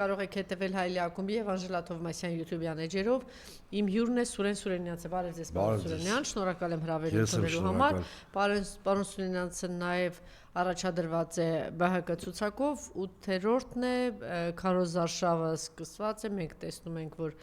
Կարող եք հետևել Հայլի ակումբի եւ Անժելա Թովմասյան YouTube-յան էջերով։ Իմ հյուրն է Սուրեն Սուրենյանցը։ Բարև ձեզ, պարոն Սուրենյան, շնորհակալ եմ հրավերն ընդունելու համար։ Պարոն Սուրենյանցը նաեւ առաջադրված է ԲՀԿ ցուցակով, 8-րդն է, քարոզարշավը սկսված է, մենք տեսնում ենք, որ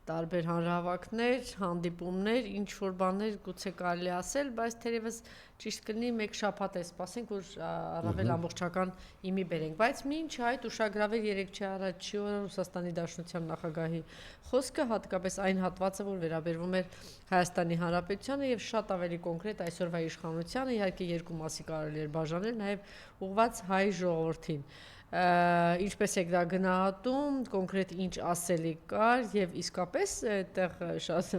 տարբեր հանրահավաքներ, հանդիպումներ, ինչ որ բաներ գուցե կարելի ասել, բայց թերևս ճիշտ կլինի մեկ շաբաթ է սպասենք, որ առավել ամբողջական իմի բերենք, բայց մինչ այդ ուշագրավեր 3 առաջի օրը Ռուսաստանի Դաշնության նախագահի խոսքը, հատկապես այն հատվածը, որ վերաբերվում էր Հայաստանի Հանրապետությանը եւ շատ ավելի կոնկրետ այսօրվա իշխանությանը, իհարկե երկու մասի կարելի էր բաժանել, նաեւ ուղղված հայ ժողովրդին։ Ինչպես եք դա գնահատում, կոնկրետ ինչ ասելիք կար եւ իսկապես այդտեղ շատ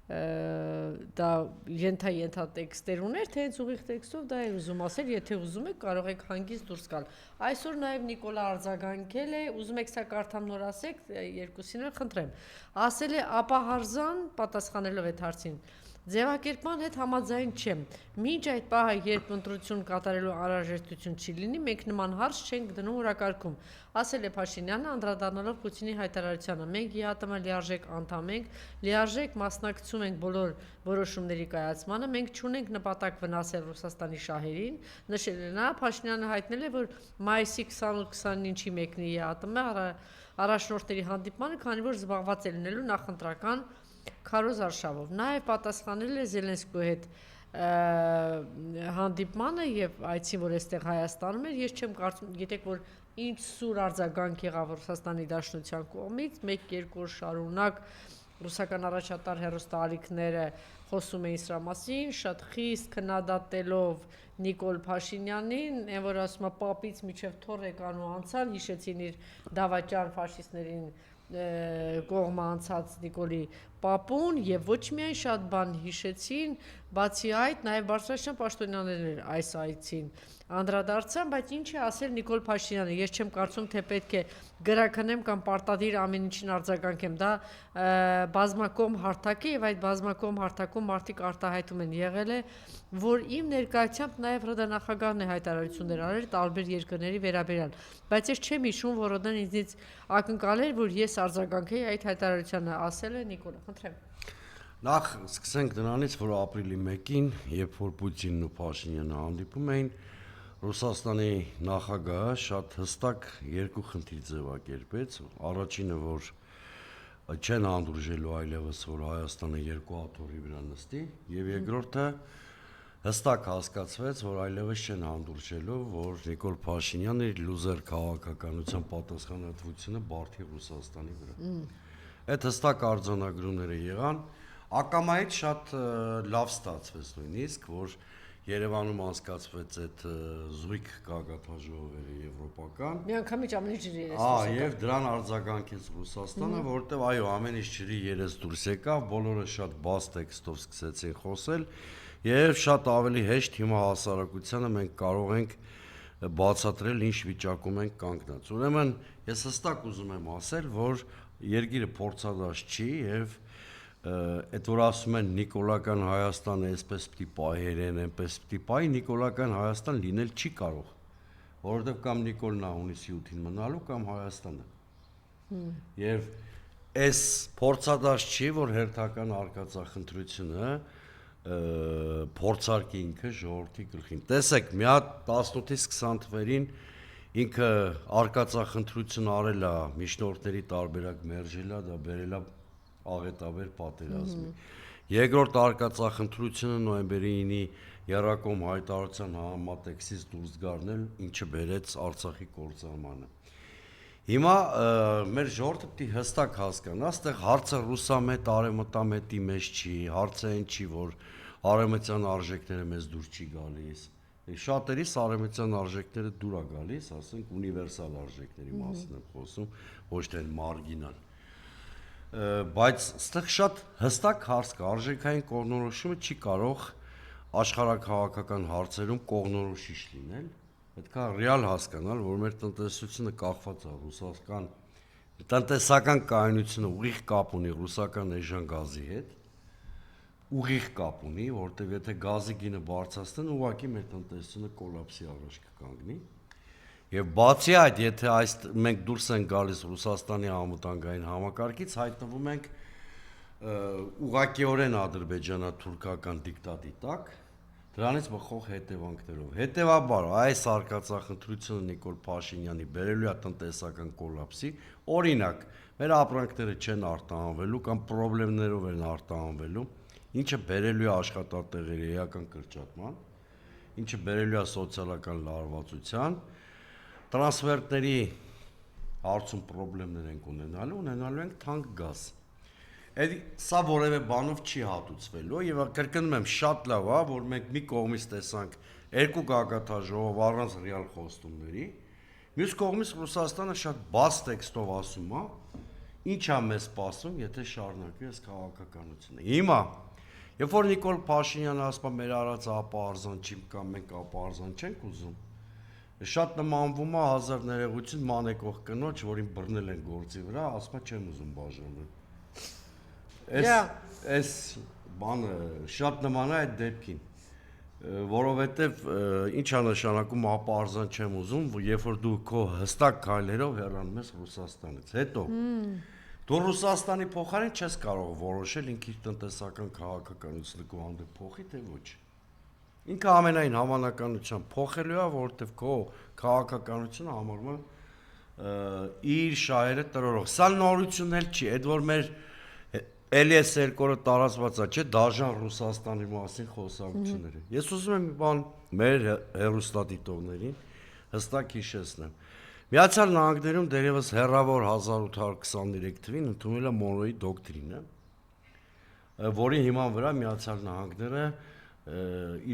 դա ենթա տեքստեր ուներ, թե հենց ուղիղ տեքստով դա էր ուզում ասել, եթե ուզում եք կարող եք հանգիստ դուրս գալ։ Այսօր նաեւ Նիկոլա արձագանքել է, ուզում եք սա կարդամ նոր ասեք, երկուսին էլ խնդրեմ։ Ասել է ապահարզան պատասխանելով այդ հարցին։ Ձևակերպման հետ համաձայն չեմ։ Մինչ այդ պահը, երբ ընտրություն կատարելու անհրաժեշտություն չի լինի, մենք նման հարց չենք դնում օրակարգում, ասել է Փաշինյանը, անդրադառնալով Պուտինի հայտարարությանը։ Մենք ԵԱՏՄ լիարժեք անդամ ենք, լիարժեք մասնակցում ենք բոլոր որոշումների կայացմանը, մենք չունենք նպատակ վնասել Ռուսաստանի շահերին, նշել է նա, Փաշինյանը հայտնել է, որ մայիսի 28-29-ի մեկնի ԵԱՏՄ առաջնորդների հանդիպմանը, քանի որ զբաղված է լինելու նախընտրական քարոզարշավով։ Նաև պատասխանել է Զելենսկուի հետ հանդիպմանը եւ այցին, որ այստեղ Հայաստանում էր, ես չեմ կարծում, գիտեք, որ ինչ սուր արձագանք եղավ Ռուսաստանի Դաշնության կողմից, 1-2 օր շարունակ ռուսական առաջատար հեռուստաալիքները խոսում էին սրա մասին, շատ խիստ քննադատելով Նիկոլ Փաշինյանին, այն որ ասում է պապից միջև թոռ եկան ու անցան, հիշեցին իր դավաճան ֆաշիստներին կողմը անցած Նիկոլի պապուն եւ ոչ միայն շատ բան հիշեցին, բացի այդ նաեւ Բարձրաստան պաշտոնյաներն այս այցին անդրադարձան, բայց ինչ է ասել Նիկոլ Փաշինյանը, ես չեմ կարծում, թե պետք է գրաքնեմ կամ պարտադիր ամեն ինչին արձագանքեմ, դա բազմակողմ հարթակ է եւ այդ բազմակողմ հարթակում մարդիկ արտահայտում են եղել է, որ իմ ներկայությամբ նաեւ ՌԴ նախագահն է հայտարարություններ արել տարբեր երկրների վերաբերյալ, բայց ես չեմ հիշում, որ ՌԴ-ն ինձնից ակնկալեր, որ ես արձագանքեի այդ հայտարարությանը, ասել է Նիկոլը, խնդրեմ։ Նախ սկսենք դրանից, որ ապրիլի 1-ին, երբ որ Պուտինն ու Փաշինյանը հանդիպում էին, Ռուսաստանի նախագահը շատ հստակ երկու խնդիր ձևակերպեց, առաջինը, որ չեն հանդուրժելու այլևս, որ Հայաստանը երկու աթոռի վրա նստի, եւ երկրորդը հստակ հասկացվեց, որ այլևս չեն հանդուրժելու, որ Նիկոլ Փաշինյանը իր լուզեր քաղաքականության պատասխանատվությունը բարդի Ռուսաստանի վրա։ Այդ հստակ արձանագրումները եղան, ակամայից շատ լավ ստացվեց նույնիսկ, որ Երևանում անցկացվեց այդ զույգ գագաթաժողովերը եվրոպական։ Միանգամից ամեն ինչ ջրի երես դուրս եկավ։ Եվ դրան արձագանքեց Ռուսաստանը, որտեղ այո, ամեն ինչ ջրի երես դուրս եկավ, բոլորը շատ բաց տեքստով սկսեցին խոսել, եւ շատ ավելի հեշտ հիմա հասարակությանը մենք կարող ենք բացատրել ինչ վիճակում ենք կանգնած։ Ուրեմն ես հստակ ուզում եմ ասել, որ երկիրը փորձադաշ չի եւ այդ որ ասում են նիկոլական Հայաստանը այսպես պիտի պահերեն, այնպես պիտի պահի, նիկոլական Հայաստան լինել չի կարող, որովհետև կամ Նիկոլն է հունիսի 8-ին մնալու, կամ Հայաստանը։ Եվ այս փորձադաշ չի, որ հերթական արկածախնդրությունը փորձարկի ինքը ժողովրդի գլխին։ Տեսեք, մի հատ 18-ից 20 թվերին ինքը արկածախնդրություն արել է, միջնորդների տարբերակ մերժել է, դա բերել է աղետաբեր պատերազմի։ Երկրորդ արկածախնդրությունը նոյեմբերի 9-ի Եռակոմ հայտարարության համատեքստից դուրս գարնել, ինչը բերեց Արցախի կործանմանը։ Հիմա մեր ժողովուրդը պիտի հստակ հասկանա, այստեղ հարցը ռուսամետ, արևմտամետի մեջ չի, հարցը այն չի, որ արևմտյան արժեքները մեզ դուր չի գալիս։ Շատերիս արևմտյան արժեքները դուր է գալիս, ասենք ունիվերսալ արժեքների մասին եմ խոսում, ոչ թե մարգինալ։ Բայց այստեղ շատ հստակ հարց կա, արժեքային կողմնորոշումը չի կարող աշխարհաքաղաքական հարցերում կողմնորոշիչ լինել, պետք է ռեալ հասկանալ, որ մեր տնտեսությունը կախված է ռուսական տնտեսական կայունությունը ուղիղ կապ ունի ռուսական էժան գազի հետ, ուղիղ կապ ունի, որտեղ եթե գազի գինը բարձրացնեն, ուղղակի մեր տնտեսությունը կոլապսի առաջ կկանգնի։ Եվ բացի այդ, եթե մենք դուրս ենք գալիս Ռուսաստանի անվտանգային համակարգից, հայտնվում ենք ուղղակիորեն ադրբեջանա-թուրքական դիկտատի տակ, դրանից բխող հետևանքներով։ Հետևաբար, այս արկածախնդրությունը Նիկոլ Փաշինյանի բերելու է տնտեսական կոլապսի, օրինակ, մեր ապրանքները չեն արտահանվելու կամ խնդիրներով են արտահանվելու, ինչը բերելու է աշխատատեղերի էական կրճատման, ինչը բերելու է սոցիալական լարվածության, տրանսֆերտների հարցում խնդիրներ ենք ունենալու ենք թանկ գազ։ Սա որևէ բանով չի հատուցվելու եւ կրկնում եմ շատ լավ է, որ մենք մի կողմից տեսանք երկու գագաթաժողով առանց ռեալ խոստումների, մյուս կողմից Ռուսաստանը շատ բաց տեքստով ասում է, ինչ է մեզ սպասում, եթե շարունակվի այս քաղաքականությունը։ Հիմա, երբ որ Նիկոլ Փաշինյանը ասում է մեր արածը ապահարզան չի կամ մենք ապահարզան չենք ուզում, շատ նմանվում է 1000 ներողություն մանեկող կնոջ, որին բռնել են գործի վրա, ասում է չեմ ուզում բաժանել։ Այս բանը շատ նման է այդ դեպքին, որովհետև ինչ է նշանակում ապահարզան չեմ ուզում, երբ որ դու քո հստակ քայլերով հեռանում ես Ռուսաստանից։ Հետո դու Ռուսաստանի փոխարեն չես կարող որոշել ինքը իր տնտեսական քաղաքականությունը քո հանդեպ փոխի, թե ոչ։ Ինքը ամենայն հավանականությամբ փոխելու է, որովհետև քո քաղաքականությունը համարվում է իր շահերը տրորող։ Սա նորություն էլ չի, այդ որ մեր էլի էս երկորը տարածված է, չէ, դաժան Ռուսաստանի մասին խոսակցությունները։ Ես ուզում եմ մի բան մեր հեռուստադիտողներին հստակ հիշեցնեմ։ Միացյալ Նահանգներում դերևս հեռավոր 1823 թվականին ընդունել է Մոնրոյի դոկտրինը, որի հիման վրա Միացյալ Նահանգները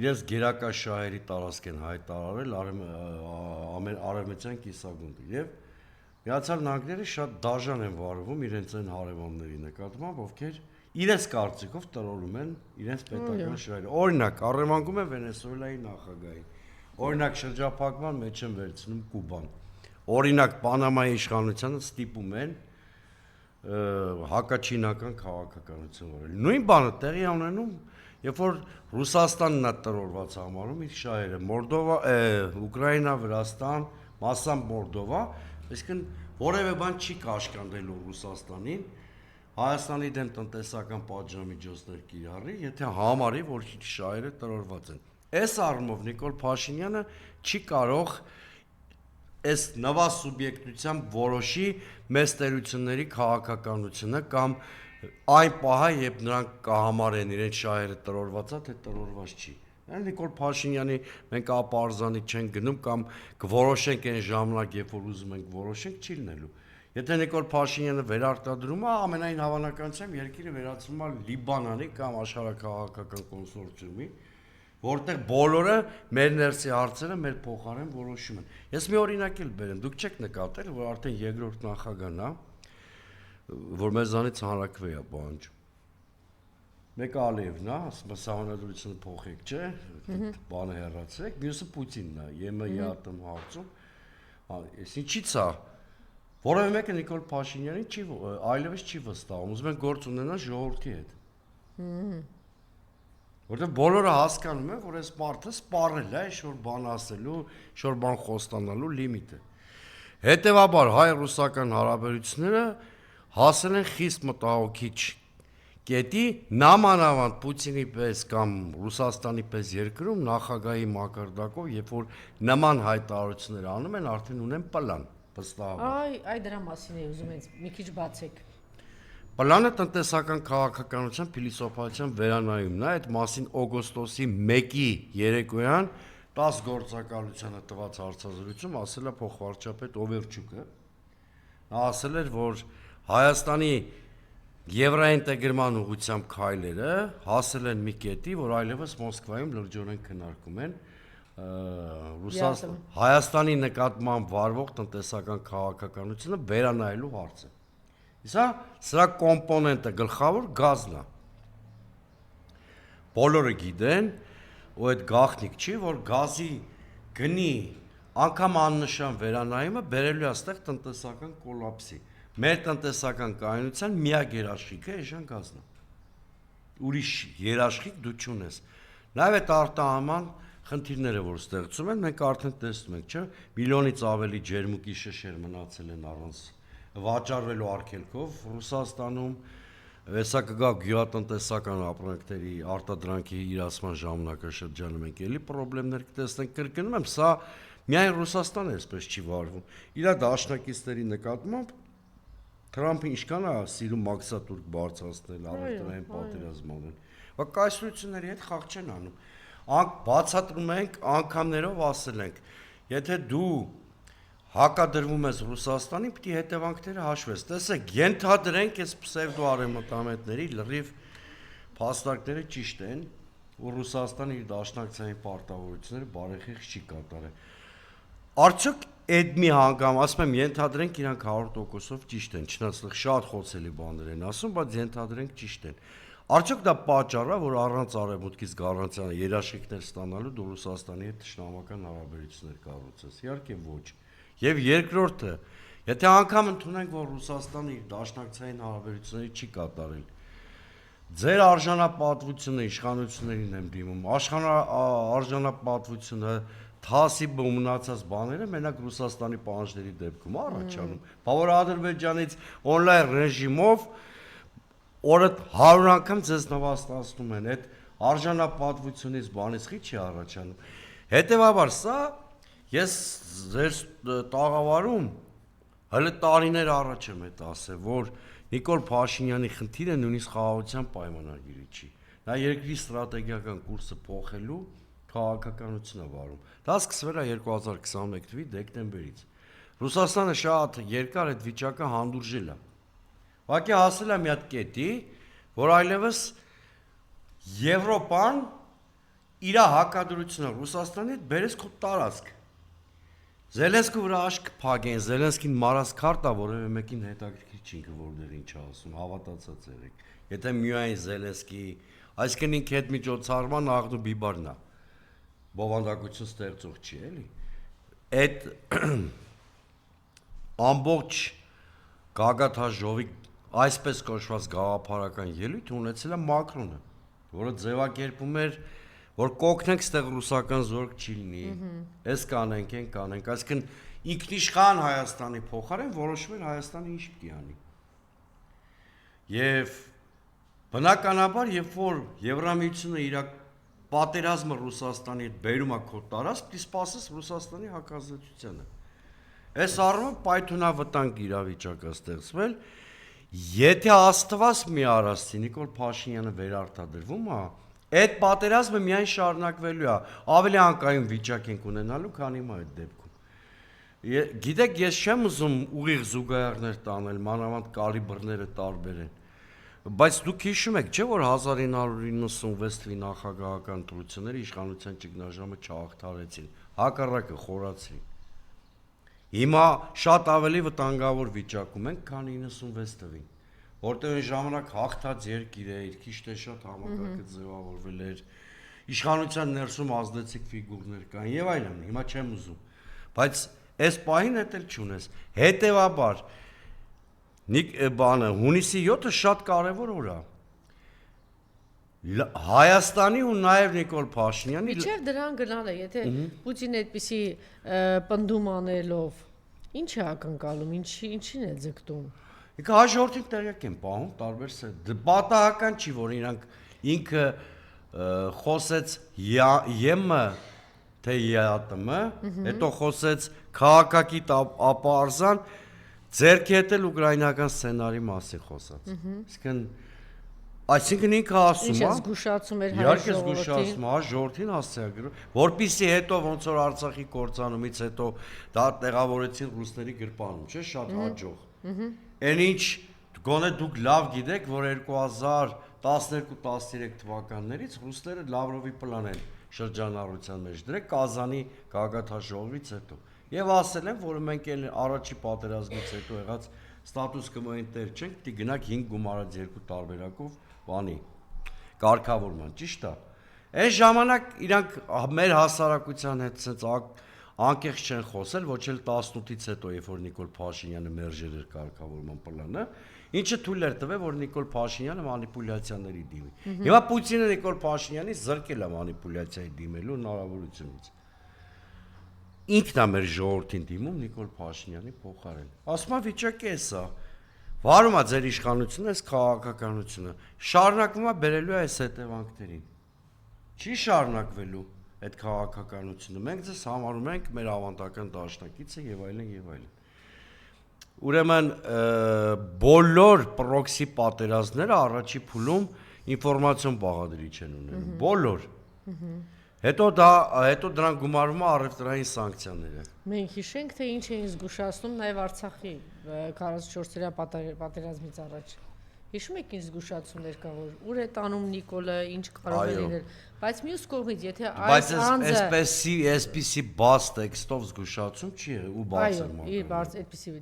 իրենց գերակա շահերի տարածք են հայտարարել արևմտյան կիսագունդը եւ Միացյալ Նահանգները շատ դաժան են վարվում իրենց այն հարևանների նկատմամբ, ովքեր իրենց կարծիքով տրորում են իրենց պետական շահերը։ Օրինակ, առևանգում են Վենեսուելայի նախագահին։ Օրինակ, շրջափակման մեջ են վերցնում Կուբան։ Օրինակ, Պանամայի իշխանությանը ստիպում են հակաչինական քաղաքականություն վարել։ Նույն բանը տեղի ունենում, երբ որ Ռուսաստանն է տրորված համարում իր շահերը, Ուկրաինա, Վրաստան, մասամբ Մոլդովա, այսինքն որևէ բան չի կաշկանդելու Ռուսաստանին, Հայաստանի դեմ տնտեսական պատժամիջոցներ կիրառի, եթե համարի, որ իր շահերը տրորված են։ Այս առումով Նիկոլ Փաշինյանը չի կարող այս նվասուբյեկտությամբ որոշի մեծ տերությունների քաղաքականությունը կամ այն պահը, երբ նրանք կհամարեն իրենց շահերը տրորված է, թե տրորված չի։ Նիկոլ Փաշինյանի մենք ապահարզանի չենք գնում կամ կորոշենք այն ժամանակ, երբ որ ուզում ենք որոշենք, չի լինելու։ Եթե Նիկոլ Փաշինյանը վերարտադրում է, ամենայն հավանականությամբ երկիրը վերածվում է Լիբանանի կամ աշխարհաքաղաքական կոնսորցիումի, որտեղ բոլորը մեր ներսի հարցերը մեր փոխարեն որոշում են։ Ես մի օրինակ էլ բերեմ, դուք չեք նկատել, որ արդեն երկրորդ նախագահն է, որ մեզանից հանրաքվե է պահանջում։ Մեկը Ալիևն է, ասում է սահմանադրությունը փոխեք, չէ, բանը հեռացրեք, մյուսը Պուտինն է, ԵՄ-ԵԱՏՄ հարցում։ Այս ինչի՞ց է։ Որևէ մեկը Նիկոլ Փաշինյանին այլևս չի վստահում, ուզում են գործ ունենալ ժողովրդի հետ։ Որտեղ բոլորը հասկանում են, որ այս մարդը սպառել է, ինչ-որ բան ասելու, ինչ-որ բան խոստանալու լիմիտը։ Հետևաբար հայ-ռուսական հարաբերությունները հասել են խիստ մտահոգիչ կետի, նամանավանդ Պուտինի պես կամ Ռուսաստանի պես երկրում նախագահի մակարդակով, երբ որ նման հայտարարություններ անում են, արդեն ունեն պլան, վստահաբար։ Այ դրա մասին է ուզում եմ մի քիչ բացեք։ Պլանը տնտեսական քաղաքականության փիլիսոփայության վերանայումն է, այդ մասին օգոստոսի 1-ի երեկոյան 10 գործակալությանը տված հարցազրույցում ասել է փոխվարչապետ Օվերչուկը։ Նա ասել էր, որ Հայաստանի եվրոինտեգրման ուղղությամբ քայլերը հասել են մի կետի, որ այլևս Մոսկվայում լրջորեն քննարկում են Հայաստանի նկատմամբ վարվող տնտեսական քաղաքականությունը վերանայելու հարցը։ Սրա կոմպոնենտը գլխավոր գազն է։ Բոլորը գիտեն, ու այդ գաղտնիք չի, որ գազի գնի անգամ աննշան վերանայումը բերելու է այստեղ տնտեսական կոլապսի։ Մեր տնտեսական կայունության միակ երաշխիքը էժան գազն է։ Ուրիշ երաշխիք դու չունես։ Նաև այդ արտահանման խնդիրները, որ ստեղծում են, մենք արդեն տեսնում ենք, չէ՞, միլիոնից ավելի ջերմուկի շշեր մնացել են առանց վաճառվելու արգելքով Ռուսաստանում, հեսա կգա գյուղատնտեսական ապրանքների արտադրանքի իրացման ժամանակաշրջանը մենք էլի խնդիրներ կտեսնենք, կրկնում եմ, սա միայն Ռուսաստանը այսպես չի վարվում։ Իր դաշնակիցների նկատմամբ Թրամփը ինչքան է սիրում մաքսատուրք բարձրացնել, առևտրային պատերազմ անել։ Բայց կայսրությունների հետ խաղ չեն անում։ Բացատրում ենք, անգամներով ասել ենք, եթե դու հակադրվում ես Ռուսաստանին, պիտի հետևանքները հաշվես։ Տեսեք, ենթադրենք այս պսևդո արևմտամետների լրիվ փաստարկները ճիշտ են, որ Ռուսաստանը իր դաշնակցային պարտավորությունները բարեխիղճ չի կատարել։ Արդյոք այդ մի հանգամ, ասում եմ, ենթադրենք իրանք 100%-ով ճիշտ են, չնայած շատ խոցելի բաներ են ասում, բայց ենթադրենք ճիշտ են։ Արդյոք դա պատճառ է, որ առանց արևմուտքից գառանտիա երաշխիքներ ստանալու դու Ռուսաստանի հետ ճշնամական հարաբերություններ կառուցես։ Իհարկե ոչ։ Եվ երկրորդը, եթե անգամ ընդունենք, որ Ռուսաստանը իր դաշնակցային հարաբերությունները չի կատարել, ձեր արժանապատվությունը իշխանություններին եմ դիմում, արժանապատվությունը թասիբ մնացած բաները մենակ Ռուսաստանի պահանջների դեպքում առաջանում։ Բա որ Ադրբեջանից օնլայն ռեժիմով օրը 100 անգամ ձեզ նվաստացնում են, այդ արժանապատվությունից բանից խի չի առաջանում։ Հետևաբար սա ես ձեր տաղավարում հələ տարիներ առաջ եմ այդ ասել, որ Նիկոլ Փաշինյանի խնդիրը նույնիսկ խաղաղության պայմանագիրը չի։ Նա երկրի ստրատեգիական կուրսը փոխելու քաղաքականությունը վարում։ Դա սկսվել է 2021 թվականի դեկտեմբերից։ Ռուսաստանը շատ երկար այդ վիճակը հանդուրժել է։ Ուղղակի հասել է մի հատ կետի, որ այլևս Եվրոպան իր հակադրությունը Ռուսաստանի հետ բերես քո տարածք։ Զելենսկու վրա աշկ փագեն, Զելենսկին մարած քարտա, որևէ մեկին հետաքրքիր չի ինքը որ դեռ ինչ ասում, հավատացած եղեք։ Եթե միայն Զելենսկի, այսինքն ինքը հետ միջոցառման աղդու բիբարն է։ Բովանդակություն ստեղծող չի, էլի։ Այդ ամբողջ գագաթաժողովի այսպես կոչված գաղափարական ելույթ ունեցել է Մակրոնը, որը ձևակերպում էր, որ կօգնենք ստեղ ռուսական զորք չի լինի, այս կանենք, այն կանենք, այսինքն ինքնիշխան Հայաստանի փոխարեն որոշում էր Հայաստանը ինչ պիտի անի։ Եվ բնականաբար, երբ որ Եվրամիությունը իր պատերազմը Ռուսաստանի հետ բերում է քո տարածք, պիտի սպասես Ռուսաստանի հակազդեցությանը։ Այս առումով պայթունավտանգ իրավիճակ է ստեղծվել, եթե Աստված մի արասցի Նիկոլ Փաշինյանը վերարտադրվում է, այդ պատերազմը միայն շարունակվելու է, ավելի անկայուն վիճակ ենք ունենալու, քան հիմա այդ դեպքում։ Գիտեք, ես չեմ ուզում ուղիղ զուգահեռներ տանել, մանավանդ կալիբրները տարբեր են, բայց դուք հիշում եք, չէ՞ որ 1996 թվականի նախագահական ընտրությունները իշխանության ճգնաժամը չհաղթարեցին, հակառակը խորացրին։ Հիմա շատ ավելի վտանգավոր վիճակում ենք, քան 96 թվականին, որտեղ այն ժամանակ հաղթած երկիր է, իր քիչ թե շատ համակարգը ձևավորվել էր, իշխանության ներսում ազդեցիկ ֆիգուրներ կան եւ այլն, հիմա չեմ ուզում, բայց այս պահին հետ էլ չունես։ Հետևաբար հունիսի 7-ը շատ կարևոր օր է։ Հայաստանի ու նաև Նիկոլ Փաշինյանի Միջև դրան գնալը, եթե Պուտինը այդպիսի պնդում անելով, ինչ է ակնկալում, ինչին է ձգտում։ Ինքը հաջորդին տեղյակ են պահում, տարբեր պատահական չի, որ իրանք ինքը խոսեց ԵՄ թե ԵԱՏՄ, հետո խոսեց քաղաքակիտ ապարզան, ձեռքի հետ էլ ուկրաինական սցենարի մասին խոսած։ Այսինքն ինքը ասում է, ինչ է զգուշացում էր իհարկե զգուշացում է ժողովրդին հասցեագրում, որպեսզի հետո ոնց որ Արցախի կործանումից հետո դա տեղավորեցին ռուսների գրպանում, չէ՞, շատ հաջող։ Այն ինչ գոնե դուք լավ գիտեք, որ 2012-13 թվականներից ռուսները Լավրովի պլան են շրջանառության մեջ դրել Կազանի գագաթաժողովից հետո։ Եվ ասել են, որ մենք էլ առաջի պատերազմից հետո եղած ստատուս կվոյին տեր չենք, պիտի գնանք 5 գումարած 2 տարբերակով բանի կարգավորման, ճիշտ է։ Այս ժամանակ իրանք մեր հասարակության հետ sense անկեղծ չեն խոսել, ոչ էլ 18-ից հետո, երբ որ Նիկոլ Փաշինյանը մերժել էր կարգավորման պլանը, ինչը թույլ էր տվել, որ Նիկոլ Փաշինյանը մանիպուլյացիաների դիմի։ Հիմա Պուտինը Նիկոլ Փաշինյանի զրկել է մանիպուլյացիայի դիմելու հնարավորությունից։ Ինքն է մեր ժողովրդին դիմում Նիկոլ Փաշինյանի փոխարեն։ Ասում է վիճակը է սա։ Վարում է ձեր իշխանությունը, այս քաղաքականությունը։ Շարունակվում է բերելու այս հետևանքներին։ Չի շարունակվելու այդ քաղաքականությունը։ Մենք ձեզ համարում ենք մեր ավանդական դաշնակիցը եւ այլն եւ այլն։ Ուրեմն բոլոր պրոքսի պատերազմները առաջի փուլում ինֆորմացիոն բաղադրիչ են ունենում։ Բոլոր։ Հետո դրան գումարվում է առևտրային սանկցիաները։ Մենք հիշենք, թե ինչ էին զգուշացնում նաև Արցախի 44-օրյա պատերազմից առաջ։ Հիշում եք ինչ զգուշացումներ կա, որ ուր է տանում Նիկոլը, ինչ կարող է լինել, բայց մյուս կողմից, եթե այս անձը այսպեսի բաց տեքստով զգուշացում չի ու բացել մակարդակը։ Այո, բաց այդպեսի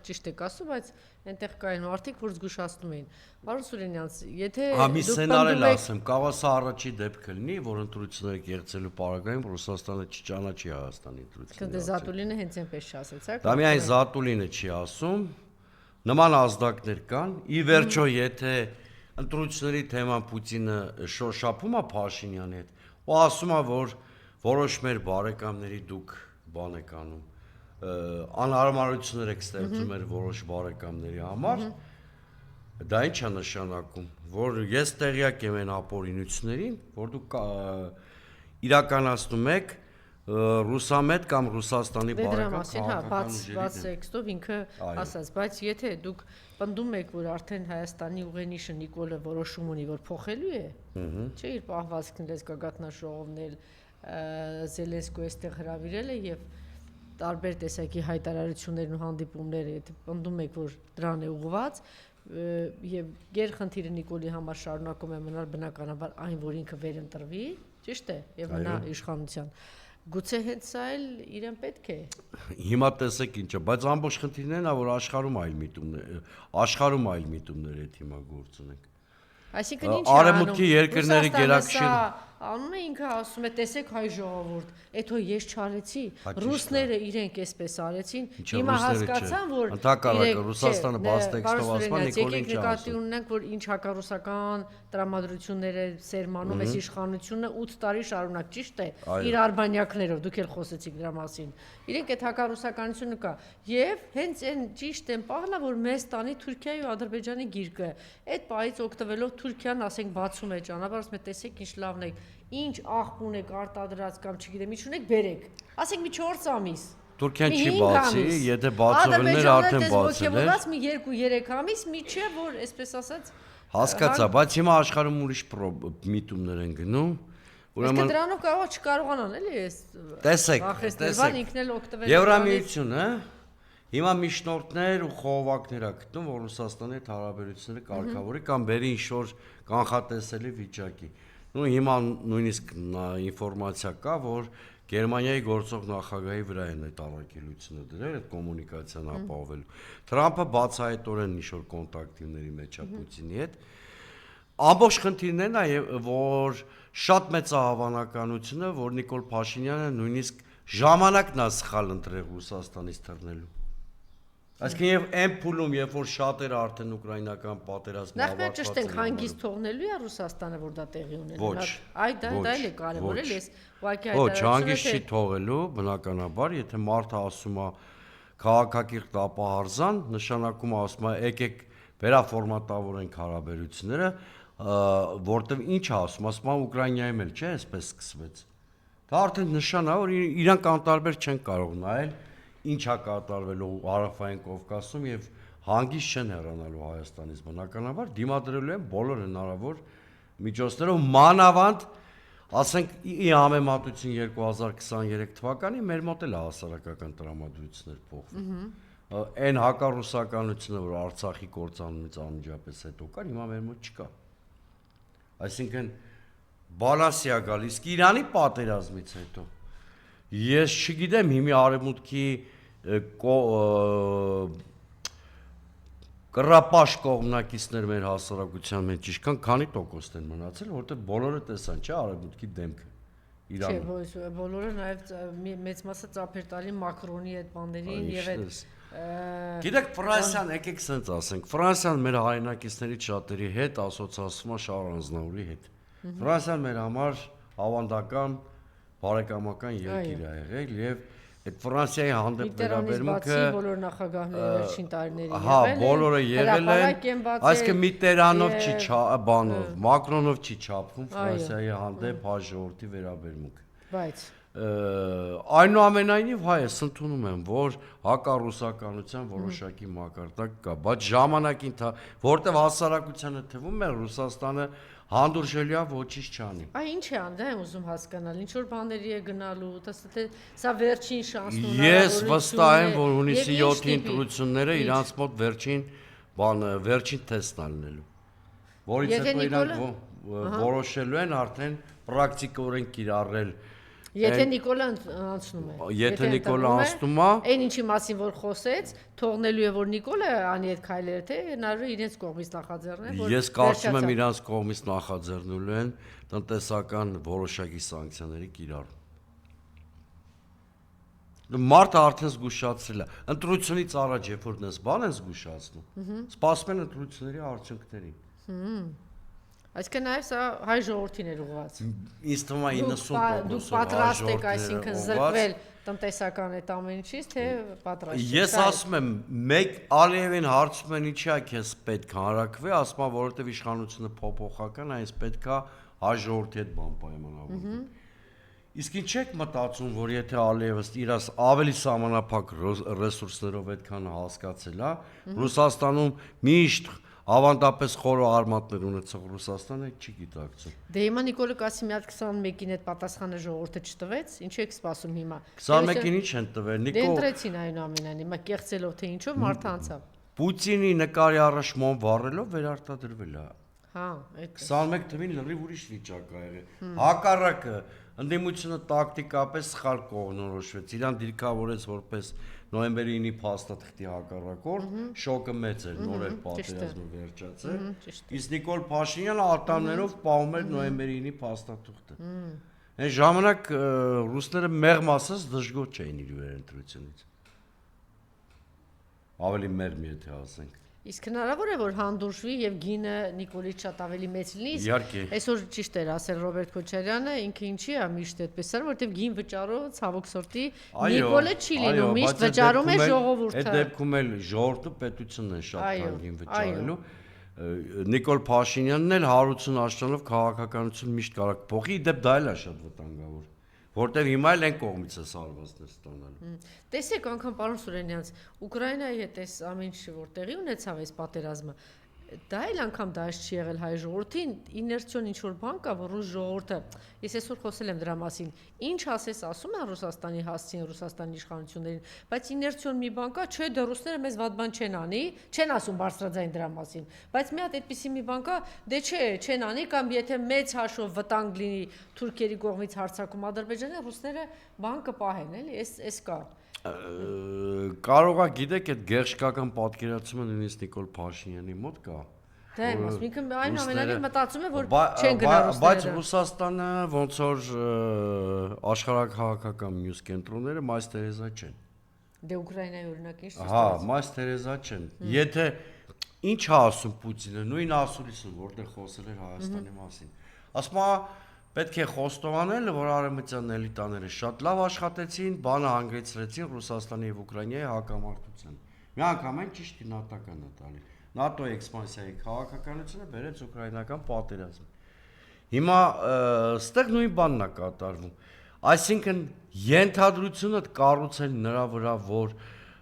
ճիշտ եք ասում, բայց այնտեղ կային մարդիկ, որ զգուշացնում էին։ Պարոն Սուրենյանց, եթե մի սցենարել ասեմ, կարող է առաջի դեպքը լինի, որ ընտրությունները կեղծելու պարագայում Ռուսաստանը չճանաչի Հայաստանի ընտրությունները։ Դե Զատուլինը հենց այնպես չասեց, հա։ Դա միայն Զատուլինը չի ասում, նման ազդակներ կան։ Ի վերջո, եթե ընտրությունների թեման Պուտինը շոշափում է Փաշինյանի հետ, ու ասում է, որ որոշ մեր բարեկամների դուք բան եք անում, անհարմարություններ եք ստեղծում մեր որոշ բարեկամների համար, դա ինչ է նշանակում, որ ես տեղյակ եմ այն ապօրինություններին, որ դուք իրականացնում եք Ռուսամետ կամ Ռուսաստանի բարեկամ քաղաքական ուժերի բաց տեքստով ինքը ասաց, բայց եթե դուք պնդում եք, որ արդեն Հայաստանի ուղենիշը Նիկոլը որոշում ունի, որ փոխելու է, չէ՞ իր պահվածքն լես գագաթնաշողովն էլ Զելենսկու այստեղ հրավիրել է եւ տարբեր տեսակի հայտարարություններն ու հանդիպումները, եթե պնդում եք, որ դրան է ուղղված եւ գերխնդիրը Նիկոլի համար շարունակում է մնալ բնականաբար այն, որ ինքը վերընտրվի, ճիշտ է, եւ մնա իշխանության։ Գուցե հենց սա էլ իրեն պետք է։ Հիմա տեսեք ինչը, բայց ամբողջ խնդիրն է, որ աշխարհում այլ միտումներ այդ հիմա գործ ունենք։ Այսինքն ինչ է արևմուտքի երկրների գերակշիռ անում է ինքը ասում է տեսեք հայ ժողովուրդ, էթո ես չարեցի, ռուսները իրենք էսպես արեցին, հիմա հասկացան, որ ընդհակառակը Ռուսաստանը բաց տեքստով ասում է Նիկոլին նկատի ունենք, որ ինչ հակառուսական տրամադրություններ է սերմանում այս իշխանությունը 8 տարի շարունակ, ճիշտ է, իր արբանյակներով, դուք էլ խոսեցիք դրա մասին։ Իրենք այդ հակառուսականությունը կա, եւ հենց այն ճիշտ են պահլա, որ մեզ տանի Թուրքիայի ու Ադրբեջանի գիրկը։ Այդ պահից օգտվելով Թուրքիան, ասենք, բացում է ճանապարհ, ասում է տեսեք ինչ լավն է, ինչ աղբուն եք արտադրած կամ չգիտեմ ինչ ունեք, բերեք։ Ասենք մի 4 ամիս։ Թուրքիան չի բացի, եթե բացողներ արդեն բացել է։ Ադրբեջանը մի 2-3 ամիս միջը, որ այսպես ասած հասկացա, բայց հիմա աշխարհում ուրիշ միտումներ են գնում։ Ուրեմն դրանով կարող չկարողանան, էլի էս։ Տեսեք, ինքն էլ օգտվել։ Եվրամիությունը հիմա միջնորդներ ու խողովակներ է գտնում, որ Ռուսաստանի հետ հարաբերությունները կարգավորի կամ բերի ինչ-որ կանխատեսելի վիճակի։ Նու հիմա նույնիսկ ինֆորմացիա կա, որ Գերմանիայի գործող նախագահի վրա են այդ առաքելությունը դրել, այդ կոմունիկացիան ապահովելու։ Թրամփը բացահայտորեն ինչ-որ կոնտակտիվների մեջ է Պուտինի հետ։ Ամբողջ խնդիրն է, որ շատ մեծ է հավանականությունը, որ Նիկոլ Փաշինյանը նույնիսկ ժամանակն է սխալ ընտրել Ռուսաստանից թռնելու։ Այսինքն եւ այն փուլում, երբ որ շատերը արդեն ուկրաինական պատերազմը ավարտված են։ Նախ ճշտենք հանգիստ թողնելու է Ռուսաստանը, որ դա տեղի ունենա։ Դա էլ է կարևոր, էլ էս ուղղակի Ոչ, հանգիստ չի թողելու, բնականաբար, եթե մարդը ասում է քաղաքակիրթ ապահարզան, նշանակում է ասում է եկեք վերաֆորմատավորենք հարաբերությունները, որտեվ ինչ է ասում է Ուկրաինայում էլ չէ, այսպես սկսվեց։ Դա արդեն նշան է, որ իրանք անտարբեր չեն կարող նայել ինչ է կատարվելու Հարավային Կովկասում եւ հանգիստ չեն հեռանալու Հայաստանից բնականաբար դիմադրելու են բոլոր հնարավոր միջոցներով մանավանդ ասենք ի համեմատություն 2023 թվականի մեր մոտ էլ հասարակական տրամադրություններ փոխվում այն հակառուսականությունը որ Արցախի կործանումից անմիջապես հետո կար հիմա մեր մոտ չկա այսինքն բալանսի է գալիս Իրանի պատերազմից հետո ես չգիտեմ հիմի արևմուտքի կռապաշ կողմնակիցներ մեր հասարակության մեջ ինչքան քանի տոկոսն են մնացել, որտեղ բոլորը տեսան, չէ, արևմուտքի դեմքը։ Իրանը։ Չէ, բոլորը նաև մեծ մասը ծափեր տալի Մակրոնի այդ բաներին եւ այդ Գիտեք, Ֆրանսիան, եկեք սենց ասենք, Ֆրանսիան մեր հայրենակիցներից շատերի հետ ասոցացվում է Շահր Անձնավուրի հետ։ Ֆրանսիան մեր համար ավանդական, բարեկամական երկիր է եղել եւ այդ Ֆրանսիայի հանդեպ վերաբերմունքը բոլոր նախագահները վերջին տարիներին հա, բոլորը եղել են, այսինքն Միտերանով չի բանով, Մակրոնով չի չափվում Ֆրանսիայի հանդեպ հայ ժողովրդի վերաբերմունքը։ Բայց Այնուամենայնիվ հայս ընդունում եմ, որ հակառուսականության որոշակի մակարդակ կա, բայց ժամանակին որտեվ հասարակությանը թվում է Ռուսաստանը հանդուրժելիա ոչինչ չանի։ Այ ինչ է անդա եմ ուզում հասկանալ, ինչ որ բաների է գնալու, թե սա վերջին շանսն ունի։ Ես վստահ եմ, որ հունիսի 7-ի ընտրությունները իրանց մոտ վերջին թեստն է լինելու, որից հետո իրանք որոշելու են արդեն պրակտիկորեն կիրառել։ Եթե Նիկոլան անցնում է։ Եթե Նիկոլա անցնում է, այն ինչի մասին որ խոսեց, թողնելու է որ Նիկոլը անի այդ քայլերը, թե հնարավոր է իրենց կողմից նախաձեռնել, որ ես կարծում եմ իրանց կողմից նախաձեռնելու են տնտեսական որոշակի սանկցիաների կիրառում։ Մարտը արդեն զգուշացրել է։ Ընտրությունից առաջ, երբ որ դες բան են զգուշացնում, սպասում են ընտրությունների արդյունքներին։ Այսինքն նաև սա հայ ժողովրդին էր ուղղված։ Ինձ թվում է 90% դուք պատրաստ եք, այսինքն զրկվել տնտեսական այդ ամեն ինչից, թե պատրաստ։ Ես ասում եմ, մեկ Ալիևին հարցում են ինչի է քեզ պետք հանրակրվի, ասում է որովհետև իշխանությունը փոփոխական, այնպես պետքա հայ ժողովրդի հետ բան պայմանավորվի։ Իսկ ինչ եք մտածում, որ եթե Ալիևը իր ավելի սահմանափակ ռեսուրսներով այդքան հասկացել է, Ռուսաստանում միշտ ավանդապես խորը արմատներ ունեցող Ռուսաստանը չի գիտակցում։ Դե հիմա Նիկոլը Կասիմի 21-ին այդ պատասխանը ժողովուրդը չտվեց, ինչ եք սպասում հիմա։ 21-ին ինչ են տվել, Դե ընտրեցին այնուամենայնիվ, հիմա կեղծելով թե ինչով մարդը անցավ։ Պուտինի նկարի առաջ մոմ վառելով վերարտադրվել է։ Հա, այդ 21 թվին լրիվ ուրիշ վիճակ ա եղել։ Հակառակը ընդդիմությունը տակտիկապես սխալ կողմնորոշվեց։ Իրան դիրքավորեց որպես նոյեմբերի 9-ի փաստաթղթի հակառակորդ, շոկը մեծ էր, նոր էր պատերազմը վերջացել։ Իսկ Նիկոլ Փաշինյանը ատամներով պահում էր նոյեմբերի 9-ի փաստաթղթը։ Այն ժամանակ ռուսները մեղմ ասած դժգոհ չէին իր վերընտրությունից։ Ավելի մեղմ եթե ասենք։ Իսկ հնարավոր է որ հանդուրժվի եւ գինը Նիկոլից շատ ավելի մեծ լինի։ Իհարկե։ Այսօր ճիշտ էր ասել Ռոբերտ Քոչարյանը, ինքը ինչի է միշտ այդպես ասել, որտեվ գին վճարով ցավոք սորտի Նիկոլը չի լինում, միշտ վճարում է ժողովուրդը։ Այդ դեպքում էլ ժողովուրդը պետությունն է շատ քան գին վճարելու։ Նիկոլ Փաշինյանն էլ հարություն աշտանով քաղաքականություն միշտ կարող փոխի, դեպ դա էլ է շատ վտանգավոր, որտեվ հիմա էլ այն կողմից է սարվածներ ստանալու։ Տեսեք անգամ պարոն Սուրենյանց, Ուկրաինայի հետ այս ամեն ինչ որ տեղի ունեցավ այս պատերազմը, դա էլ անգամ դաշ չի եղել հայ ժողովրդին, իներցիոն ինչ որ բան կա, որ ռուս ժողովուրդը, ես այսօր խոսել եմ դրա մասին, ինչ ասես ասում են Ռուսաստանի հասցին, Ռուսաստանի իշխանություններին, բայց իներցիոն մի բան կա, չէ, դե ռուսները մեզ վատ բան չեն անի, չեն ասում բարձրաձայն դրա մասին, բայց մի հատ այդպիսի մի բան կա, դե չէ, չեն անի, կամ եթե մեծ հաշվով վտանգ լինի Թուրքիայի կողմից հարձակում Ադրբեջանը, ռուսները բան կպահեն, էլի, էս կա։ Կարող է գիտեք այդ գեղշկական պատկերացումը նույնիսկ Նիկոլ Փաշինյանի մոտ կա։ Դա եմ ասում, ինքը այնուամենայնիվ մտածում է, որ չեն գնա ռուսները։ Բայց Ռուսաստանը ոնց որ աշխարհակահաղական մյուս կենտրոնները Մայր Թերեզա չեն։ Դե Ուկրաինայի օրինակ ինչ։ Հա, Մայր Թերեզա չեն։ Եթե ինչ է ասում Պուտինը, նույն ասուլիսն, որտեղ խոսել էր Հայաստանի մասին։ Ասում է պետք է խոստովանել, որ արևմտյան էլիտաները շատ լավ աշխատեցին, բանը հանգեցրեցին Ռուսաստանի եւ Ուկրաինայի հակամարտության։ Մի անգամ ճիշտ գնահատական է տալի։ ՆԱՏՕ-ի էքսպանսիայի քաղաքականությունը բերեց ուկրաինական պատերազմ։ Հիմա ստեղ նույն բանն է կատարվում։ Այսինքն ենթադրությունը կառուցել նրա վրա, որ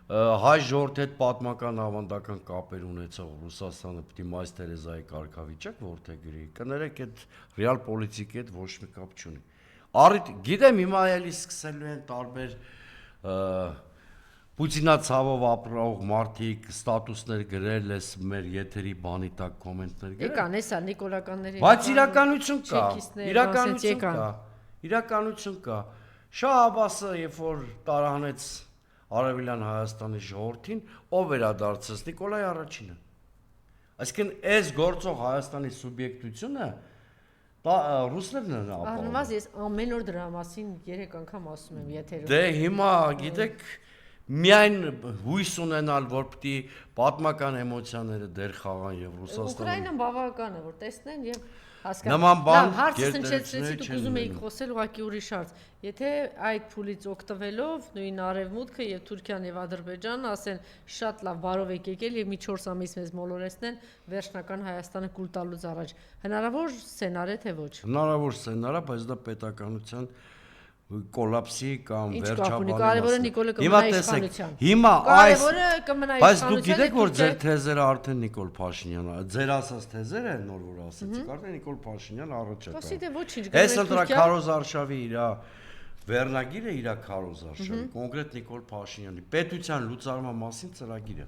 հայ ժողովրդի հետ պատմական ավանդական կապեր ունեցող Ռուսաստանը պիտի Մայր Թերեզայի կարգավիճակ որդեգրի, կներեք այդ ռեալ պոլիտիկի հետ ոչ մի կապ չունի։ Առիթ, գիտեմ հիմա էլի սկսելու են տարբեր Պուտինացավով ապրող մարդիկ ստատուսներ գրել ես մեր եթերի բանի տակ կոմենտներ գրել։ Եկան, էսա նիկոլականների։ Բայց իրականություն կա, իրականություն կա, իրականություն կա։ Շահ Աբասը, երբ որ տարանեց Արևելյան Հայաստանի ժողովրդին, ով վերադարձեց Նիկոլայ 1-ը։ Այսինքն այս գործող Հայաստանի սուբյեկտությունը Ռուսներն են ապահովում։ Առնվազն ես ամեն օր դրա մասին 3 անգամ ասում եմ եթերում։ Դե հիմա գիտեք միայն հույս ունենալ, որ պիտի պատմական էմոցիաները դեր խաղան եւ Ռուսաստանը։ Ուկրաինան բավական է, որ տեսնեն եւ հասկանան։ Նման բան հարցը հնչեցրեցի, գերտերությունները դուք չեն ուզում եք լինում։ խոսել ուղղակի ուրիշ հարց։ Եթե այդ փուլից օգտվելով նույն Արևմուտքը եւ Թուրքիան եւ Ադրբեջանը ասեն շատ լավ բարով եք եկել եւ մի 4 ամիս մեզ մոլորեցնեն վերջնական Հայաստանը կուլ տալուց առաջ, հնարավոր սցենար է թե ոչ։ Հնարավոր սցենար է, բայց դա պետականության կոլապսի կամ Ինչ վերջաբանի կարևորը Նիկոլը կմնա իշխանության։ Հիմա այս Կարևորը կմնա բայց դուք իշխանության։ գիտեք որ ձեր թեզերը արդեն Նիկոլ Փաշինյանը, ձեր ասած թեզերը նոր որ ասացիք, արդեն Նիկոլ Փաշինյանը առաջ է Ասի դե ոչինչ, Այս ընտրա Քարոզ Արշավի իր վերնագիրը իր Քարոզ Արշավի, կոնկրետ Նիկոլ Փաշինյանի պետության լուծարման մասին ծրագիրը։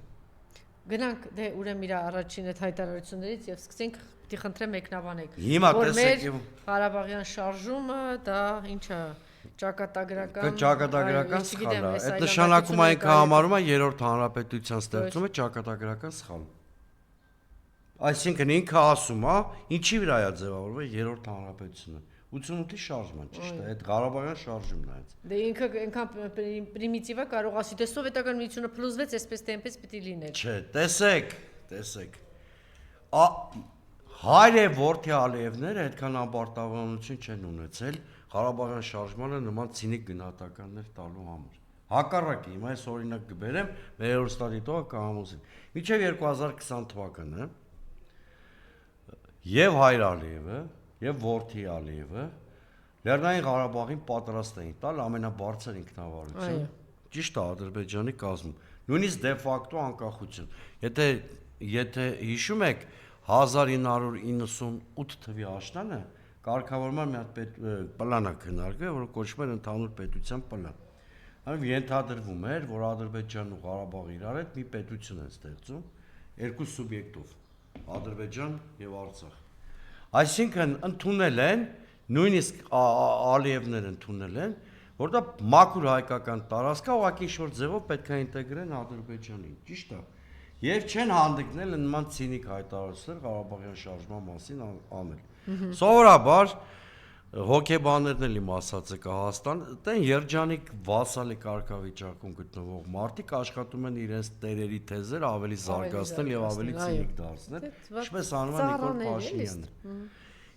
Գնանք դե ուրեմն իր առաջին այդ հայտարարություններից եւ սկսենք պիտի խնդրեմ մեկնաբանեք։ Հիմա տեսեք եւ Ղարաբաղյան շարժումը դա ինչ է ճակատագրական ճակատագրական սխալ է։ Այդ նշանակում այն կհամարում է երրորդ հանրապետության ստեղծումը ճակատագրական սխալ։ Այսինքն ինքը ասում է, ինչի վրա է ձևավորվել երրորդ հանրապետությունը։ 88-ի շարժման, ճիշտ է, այդ Ղարաբաղյան շարժումն է այդ։ Դե ինքը այնքան պրիմիտիվ է կարող ասի, դե սովետական միությունը փլուզվեց, այսպես թե այնպես պիտի լիներ։ Չէ, տեսեք։ Հայր եւ որդի Ալիևները այդքան ամբարտավանություն չեն ունեցել Ղարաբաղյան շարժմանը նման ցինիկ գնահատականներ տալու համար։ Հակառակը, հիմա այս օրինակ կբերեմ, մեր հերոստատիտողը կհամոզի։ Մինչև 2020 թվականը եւ Հայր Ալիևը եւ որդի Ալիևը Լեռնային Ղարաբաղին պատրաստ էին տալ ամենաբարձր ինքնավարություն։ Ճիշտ է Ադրբեջանի կազմում։ Նույնիսկ դե ֆակտո անկախություն։ Եթե հիշում եք 1998 թվականի աշնանը կարգավորման մի հատ պլան է քննարկվել, որը կոչվում էր ընդհանուր պետության պլան։ Այնով ենթադրվում էր, որ Ադրբեջանն ու Ղարաբաղը իրար հետ մի պետություն են ստեղծում երկու սուբյեկտով՝ Ադրբեջան եւ Արցախ։ Այսինքն ընդունել են, նույնիսկ Ալիևներն ընդունել են, որ դա մաքուր հայկական տարածք է, ուղղակի ինչ-որ ձևով պետք է ինտեգրեն Ադրբեջանին, ճիշտ է։ Եվ չեն հանդգնել նման ցինիկ հայտարարություններ Ղարաբաղյան շարժման մասին անել։ Սովորաբար հոկեբաներն էլ իմ ասածը կհաստան, դեն երջանիկ վասալի կարգավիճակում գտնվող մարդիկ աշխատում են իրենց տերերի թեզերը ավելի զարգացնել եւ ավելի ցինիկ դարձնել, ինչպես անում է Նիկոլ Փաշինյանը։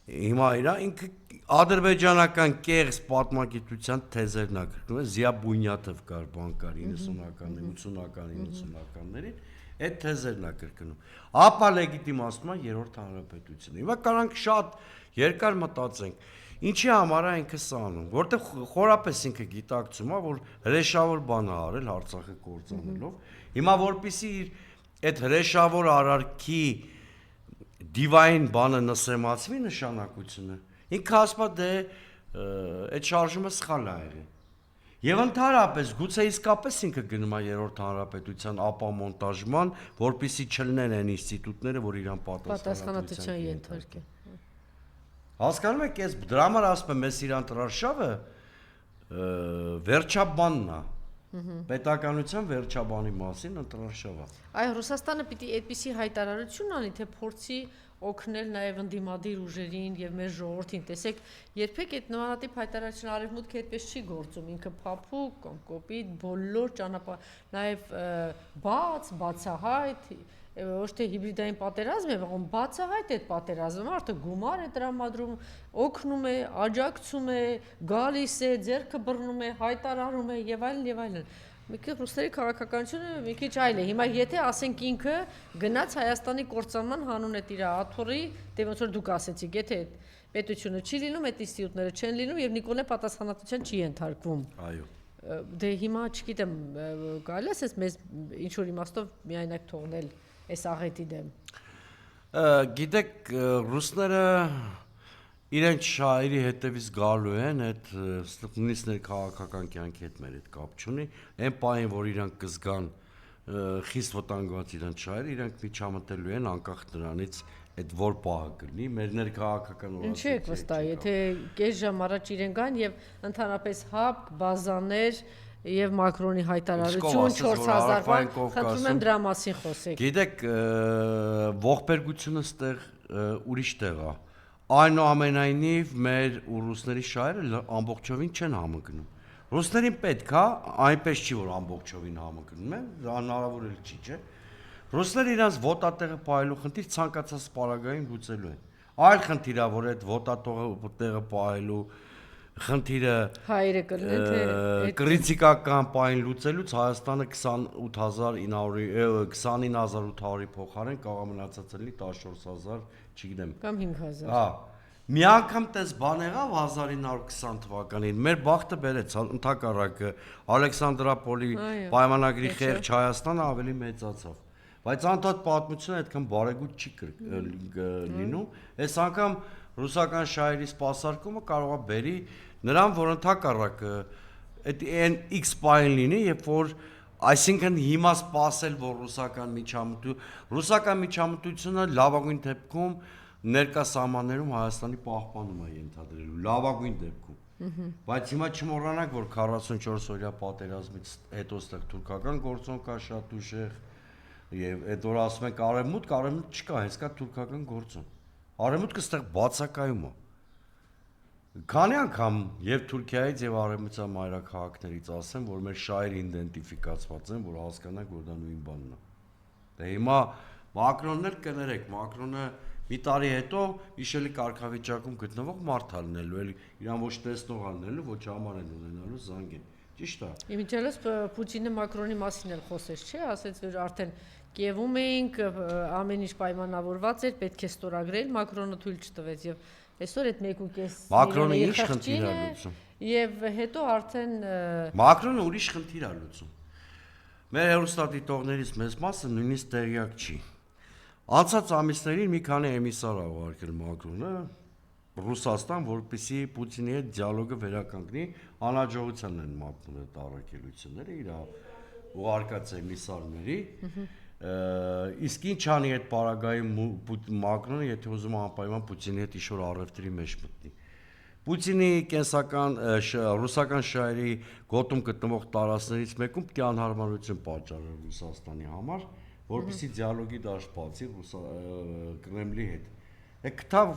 Հիմա ինքը ադրբեջանական կեղծ պատմագիտության թեզերն է գրում, Զիա Բունյաթով կար բանկար 90-ականների, 80-ականներին, այդ թեզերն է կրկնում։ Ապա լեգիտիմացնում է երրորդ հանրապետությունը։ Հիմա կարանք շատ երկար մտածենք, ինչի համար է ինքը սա անում, որտեղ խորապես ինքը գիտակցում է, որ հրեշավոր բան է արել Արցախը կործանելով։ Հիմա որպեսի այդ հրեշավոր արարքի դիվային բանը նսեմացվի նշանակությունը, ինքը ասում է դե այդ շարժումը սխալ է եղել։ Եվ ընդհանրապես գուցե իսկապես ինքը գնում է երրորդ հանրապետության ապամոնտաժման, որպեսզի չլինեն այն ինստիտուտները, որ իրան պատասխանատվության ենթարկեն։ Հասկանում եք, ես դրա համար ասում եմ, մեզ իրան տրարշավը վերջաբանն է։ Պետականության վերջաբանի մասին ընտրարշավ է։ Այո, Ռուսաստանը պիտի այդպիսի հայտարարություն անի, թե փորձի օգնել նաև ընդդիմադիր ուժերին եւ մեր ժողովրդին։ Տեսեք, երբեք այդ նմանատիպ հայտարարություն Արևմուտքը այդպես չի գործում, ինքը փափուկ կամ կոպիտ բոլոր ճանապարհ, նաև բացահայտ, ոչ թե հիբրիդային պատերազմ է, ողոմ բացահայտ այդ պատերազմը, մարդը գումար է տրամադրում, օգնում է, աջակցում է, գալիս է, ձեռքը բռնում է, հայտարարում է եւ այլն եւ այլն։ Մի քիչ ռուսների քաղաքականությունը մի քիչ այլ է։ Հիմա եթե ասենք ինքը գնաց Հայաստանի կործանման հանուն այդ իր աթոռի, դե ոնց որ դուք ասեցիք, եթե պետությունը չի լինում, այդ ինստիտուտները չեն լինում եւ Նիկոլը պատասխանատվության չի ենթարկվում։ Այո։ Դե հիմա չգիտեմ, կարելի է ասես մեզ ինչ որ իմաստով միայնակ թողնել այս աղետի դեմ։ Գիտեք, ռուսները իրենց շահերի հետևից գալու են, այդ նույնիսկ ներքաղաքական կյանքի հետ մեր հետ կապ չունի, այն պահին, որ իրանք կզգան խիստ վտանգված իրանք շահերը, իրանք միջամտելու են անկախ նրանից այդ որ պահը կլինի, մեր ներքաղաքական օրացույցը։ Ինչու եք վստահ, եթե կես ժամ առաջ իրեն գան եւ ընդհանրապես հապ, բազաներ եւ Մակրոնի հայտարարություն 4000 բան, խնդրում եմ դրա մասին խոսեք։ Գիտեք, ողբերգությունը ստեղ ուրիշ տեղ է։ Այնուամենայնիվ մեր ու ռուսների շահերը ամբողջովին չեն համընկնում։ Ռուսներին պետք է, այնպես չի որ ամբողջովին համընկնում են, դա հնարավոր էլ չի, չէ՞։ Ռուսները իրենց ոտատեղը պահելու խնդիր ցանկացած պարագային լուծելու են։ Այլ խնդիր է, որ այդ ոտատեղը պահելու խնդիրը հայերը կլինեն թե կրիտիկական պահին լուծելուց Հայաստանը 29800-ի փոխարեն կարող մնացած լինի 14000, չգիտեմ, կամ 5000։ Հա։ Մի անգամ տես բան եղավ 1920 թվականին, մեր բախտը բերեց, ընդհակառակը Ալեքսանդրապոլի պայմանագրի խեղճ Հայաստանը ավելի մեծացավ։ Բայց անդադ պատմությունը այդքան բարեգույն չի լինում։ Այս անգամ ռուսական շահերի սպասարկումը կարող է բերի նրան, որ ընդհակառակը այդ X պահին լինի, երբ որ այսինքն հիմա սпасել, որ ռուսական միջամտությունը լավագույն դեպքում ներկա սահմաններում Հայաստանի պահպանում է ենթադրելու, լավագույն դեպքում։ Բայց հիմա չմոռանանք, որ 44-օրյա պատերազմից հետո ստեղ թուրքական գործոն կա շատ ուժեղ, եւ այդ որ ասում ենք արևմուտք չկա, հենց կա թուրքական գործոն։ Արևմուտքը ստեղ բացակայում է։ Քանի անգամ եւ Թուրքիայից եւ արևմտյան մայրաքաղաքներից ասեմ, որ մեր շահերը իդենտիֆիկացված են, որ հասկանանք, որ դա նույն բանն է։ Դե հիմա Մակրոնն էլ կներեք, Մակրոնը մի տարի հետո իշելի կարգավիճակում գտնվող մարդ ալնելու, էլ իրան ոչ տեսնող ալնելու, ոչ համար են ունենալու զանգեն։ Ճիշտ է։ Իմիջիալս Պուտինը Մակրոնի մասին էլ խոսեց, չէ՞, ասեց, որ արդեն Կիևում էինք, ամեն ինչ պայմանավորված էր, պետք է ստորագրել, Մակրոնը թույլ չտվեց եւ այսօր այդ 1.5 Մակրոնը ինչ խնդիր է լուծում։ Եվ հետո արդեն Մակրոնը ուրիշ խնդիր է լուծում։ Մեր հեռուստադիտողներից մեծ մասը նույնիսկ տեղյակ չի։ Անցած ամիսներին մի քանի էմիսար ա ուղարկել Մակրոնը Ռուսաստան, որպեսզի Պուտինի հետ դիալոգը վերականգնի, անհաջողության են մատնում այդ առաքելությունները իր ուղարկած էմիսարների։ Իսկ ինչ անի այդ պարագայում Մակրոնը, եթե ուզում է անպայման Պուտինի հետ իշոր առևտրի մեջ մտնի։ Պուտինի կենսական ռուսական շահերի գոտում գտնվող տարածքներից մեկում պետք է անհարմարություն պատճառել Ռուսաստանի համար, որպեսզի դիալոգի դաշտ բացի Կրեմլի հետ։ Գտավ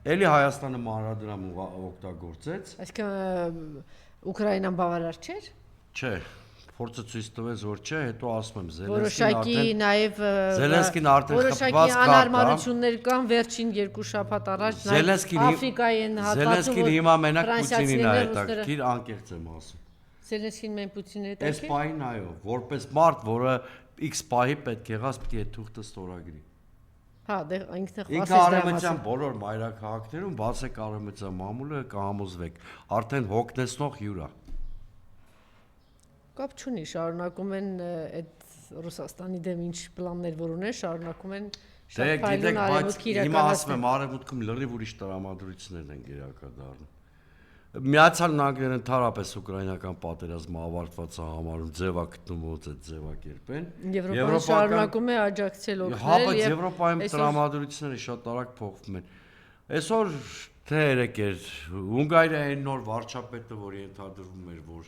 էլի Հայաստանը մանրադրամ օգտագործեց։ Այսինքն Ուկրաինան բավարար չէր։ Չէ, փորձը ցույց տվեց, որ չէ, հետո ասում եմ Զելենսկին արդեն խփված կա։ անհարմարություններ կան վերջին 2 շաբաթ առաջ Աֆրիկայի են հատվածում։ Զելենսկին հիմա մենակ Պուտինին է հետաքրքիր, անկեղծ եմ ասում։ Զելենսկին մեն Պուտինի հետ Այս պահին այո, որպես մարդ, որը X պահի պետք եղած պետք է թուղթը ստորագրի։ Հա, դե ինքն է Ինքը արևմտյան բոլոր մայրաքաղաքներում բաց է արևմտյան մամուլը կհամոզվեք, արդեն հոգնեցնող հյուր է։ Կապ չունի, շարունակում են այդ Ռուսաստանի դեմ ինչ պլաններ որ ունեն, շարունակում են շատ փայլուն արևմուտքի իրականացնել։ Հիմա ասում եմ արևմուտքում լրիվ ուրիշ տրամադրություններ են իրակադառնում։ Միացյալ Նահանգները ընդհանրապես ուկրաինական պատերազմը ավարտված է համարում, ձևա գտնում ոնց է ձևակերպեն։ Եվրոպան շարունակում է աջակցել օգնել եւ հա, Եվրոպայում տրամադրությունները շատ արագ փոխվում են։ Այսօր թե երեք էր Հունգարիայի նոր վարչապետը, որ ենթադրվում էր, որ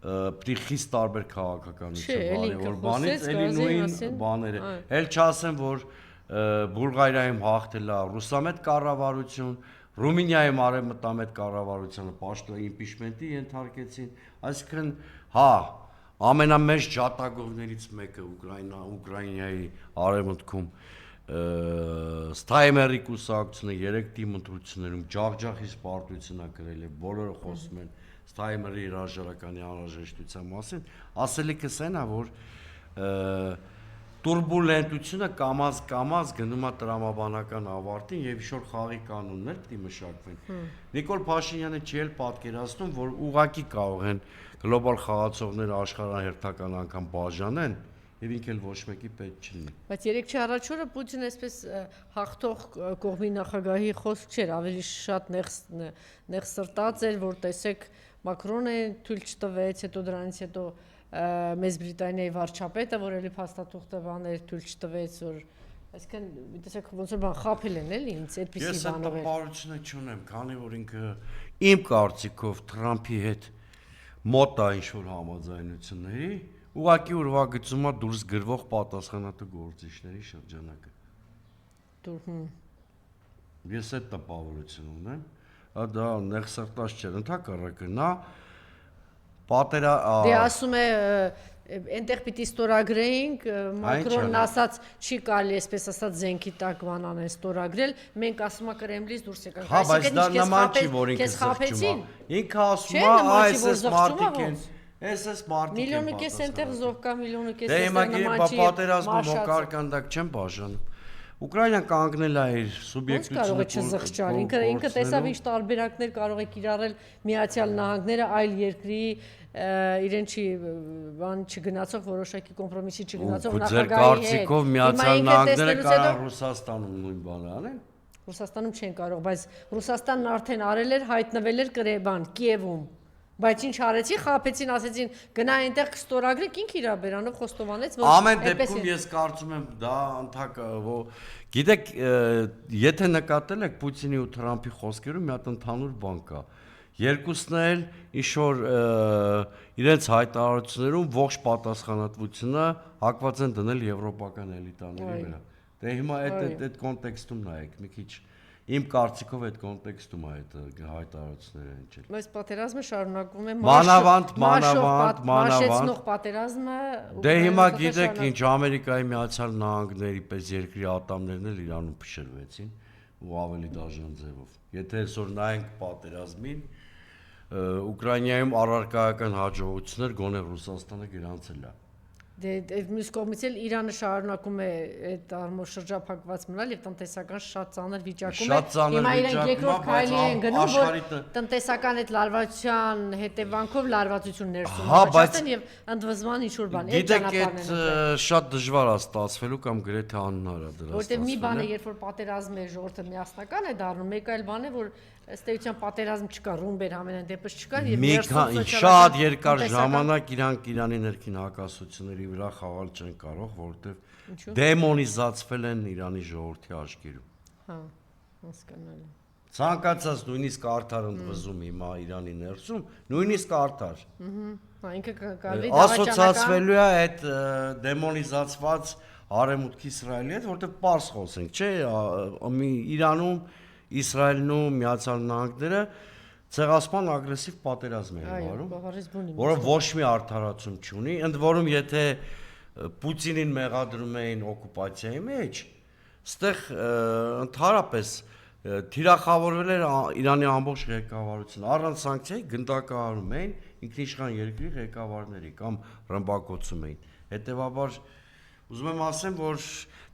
պիտի խիստ տարբեր քաղաքականություն բանի, որ բանից էլի նույն բաները։ Էլ չասեմ, որ Բուլղարիայում հաղթել է ռուսամետ կառավարություն, Ռումինիայում արևմտամետ կառավարությունը պաշտոնի իմպիչմենտի ենթարկեցին, այսինքն հա, ամենամեծ ջատագովներից մեկը Ուկրաինայի արևմուտքում Ստայմերի կուսակցությունը 3 թիմ ընտրություններում ջախջախի սպարտություն է գրել եւ բոլորը խոսում են Ստայմերի հրաժարականի անհրաժեշտության մասին, ասելիքս այն է, որ տուրբուլենտությունը կամազ գնում է տրամաբանական ավարտին եւ ինչ-որ խաղի կանոններ պետք է մշակվեն։ Նիկոլ Փաշինյանը չի էլ պատկերացնում, որ ուղակի կարող են գլոբալ խաղացողները աշխարհահերթական անգամ բաժանեն եւ ինքը էլ ոչ մեկի պետք չլինի։ Բայց 3 առաջ օրը Պուտինը այսպես հաղթող կողմի նախագահի խոսք չէր, ավելի շատ նեղ սրտած էր, որ տեսեք Մակրոնը թույլ չտվեց, հետո դրանից հետո Մեծ Բրիտանիայի վարչապետը, որ էլի փաստաթուղթը բաներ թույլ չտվեց, որ այսինքն տեսեք ոնց որ բան խափել են էլի ինձ այդպիսի բանով։ Ես այդ տպավորությունը չունեմ, քանի որ ինքը իմ կարծիքով Թրամփի հետ մոտ է ինչ-որ համաձայնությունների, ուղղակի ուրվագծում է դուրս գրվող պատասխանատու գործիչների շրջանակը։ Ես այդ տպավորություն ունեմ, դա նեղսրտած չէ, ընդհակառակը նա Դե ասում է այնտեղ պիտի ստորագրեինք, Մակրոնն ասաց չի կարելի այսպես ասած զենքի տակ բանան են ստորագրել, մենք ասում ենք Կրեմլից դուրս եկանք։ Հա, բայց դա նման չի, որ ինքը զղջում է։ Ինքը ասում է, այս մարդիկ են, այս մարդիկ են։ 1.5 միլիոն այնտեղ զով կա, 1.5 միլիոն դե հիմա գիտի պատերազմը մոկարկանդակ չեն բաժանում։ Ուկրաինան կանգնել է իր սուբյեկտությունը։ Ոնց կարող է չզղջալ։ Ինքը տեսավ ինչ տարբերակներ կարող է կիրառել Միացյալ Նահանգները այլ երկրի իրեն չի բան չգնացող որոշակի կոմպրոմիսի չգնացող նախագահի հետ։ Ձեր կարծիքով Միացյալ Նահանգները կարող Ռուսաստանում նույն բանը անեն։ Ռուսաստանում չեն կարող, բայց Ռուսաստանն արդեն արել էր, հայտնվել էր Կրեբան, Կիևում։ Բայց ինչ արեցի, խափեցին, ասեցին գնա այնտեղ կստորագրեք, ինք իր բերանով խոստովանեց, որ ամեն դեպքում ես կարծում եմ դա ընդհակը, գիտեք, եթե նկատել եք Պուտինի ու Թրամփի խոսքերում մի հատ ընդհանուր բան կա։ Երկուսն էլ ինչ որ իրենց հայտարարություններում ողջ պատասխանատվությունը հակված են դնել եվրոպական էլիտաների վրա։ Դե հիմա այդ կոնտեքստում նայեք մի քիչ Իմ կարծիքով այդ կոնտեքստում է այդ հայտարարությունները հնչել։ Բայց պատերազմը շարունակվում է մանավանդ պատերազմը։ Դե հիմա գիտեք ինչ Ամերիկայի Միացյալ Նահանգների պես երկրի ատամներն էլ Իրանում փշրվեցին ու ավելի դաժան ձևով։ Եթե այսօր նայենք պատերազմին, Ուկրաինայում առարկայական հաջողություններ գոնե Ռուսաստանը գրանցել է։ Դե մյուս կողմից էլ Իրանը շարունակում է այդ առումով շրջափակված մնալ եւ տնտեսական շատ ծանր վիճակում է։ Հիմա իրենք երկրորդ քայլի են գնում, որ տնտեսական այդ լարվածության հետևանքով լարվածություն ներսում առաջացնեն եւ ընդվզման ինչ-որ բան այդ ճանապարհն են։ Գիտեք, շատ դժվար է ստացվելու կամ գրեթե անհնար է դրա ստացվելը։ Որտեւ մի բան է, երբ որ պատերազմը ժողովուրդը միասնական է դառնում, մեկ այլ բան է, որ ըստ էության պատերազմ չկա, ռումբեր ամենայն դեպս չկա եւ շատ երկար ժամանակ իրանք Իրանի ներքին հակասությունների վրա խաղալ չեն կարող, որովհետեւ դեմոնիզացվել են Իրանի ժողովրդի աչքերում։ Հա, հասկանալի։ Ցանկացած նույնիսկ արդար ընդվզում հիմա Իրանի ներսում, նույնիսկ արդար։ Հա, ինքը կարելի ասոցացվելու է այդ դեմոնիզացված արևմուտքի Իսրայելի հետ, որովհետեւ պարզ խոսենք, չէ, Իրանում Իսրայելն ու Միացյալ Նահանգները ցեղասպան ագրեսիվ պատերազմ են վարում, որը ոչ մի արդարացում չունի, ընդ որում եթե Պուտինին մեղադրում էին օկուպացիայի մեջ, ստեղ ընդհանրապես թիրախավորվել էր Իրանի ամբողջ ղեկավարությունը, առանց սանկցիայի գնդակահարում էին ինքնիշխան երկրի ղեկավարների կամ ռմբակոծում էին։ Հետևաբար ուզում եմ ասեմ, որ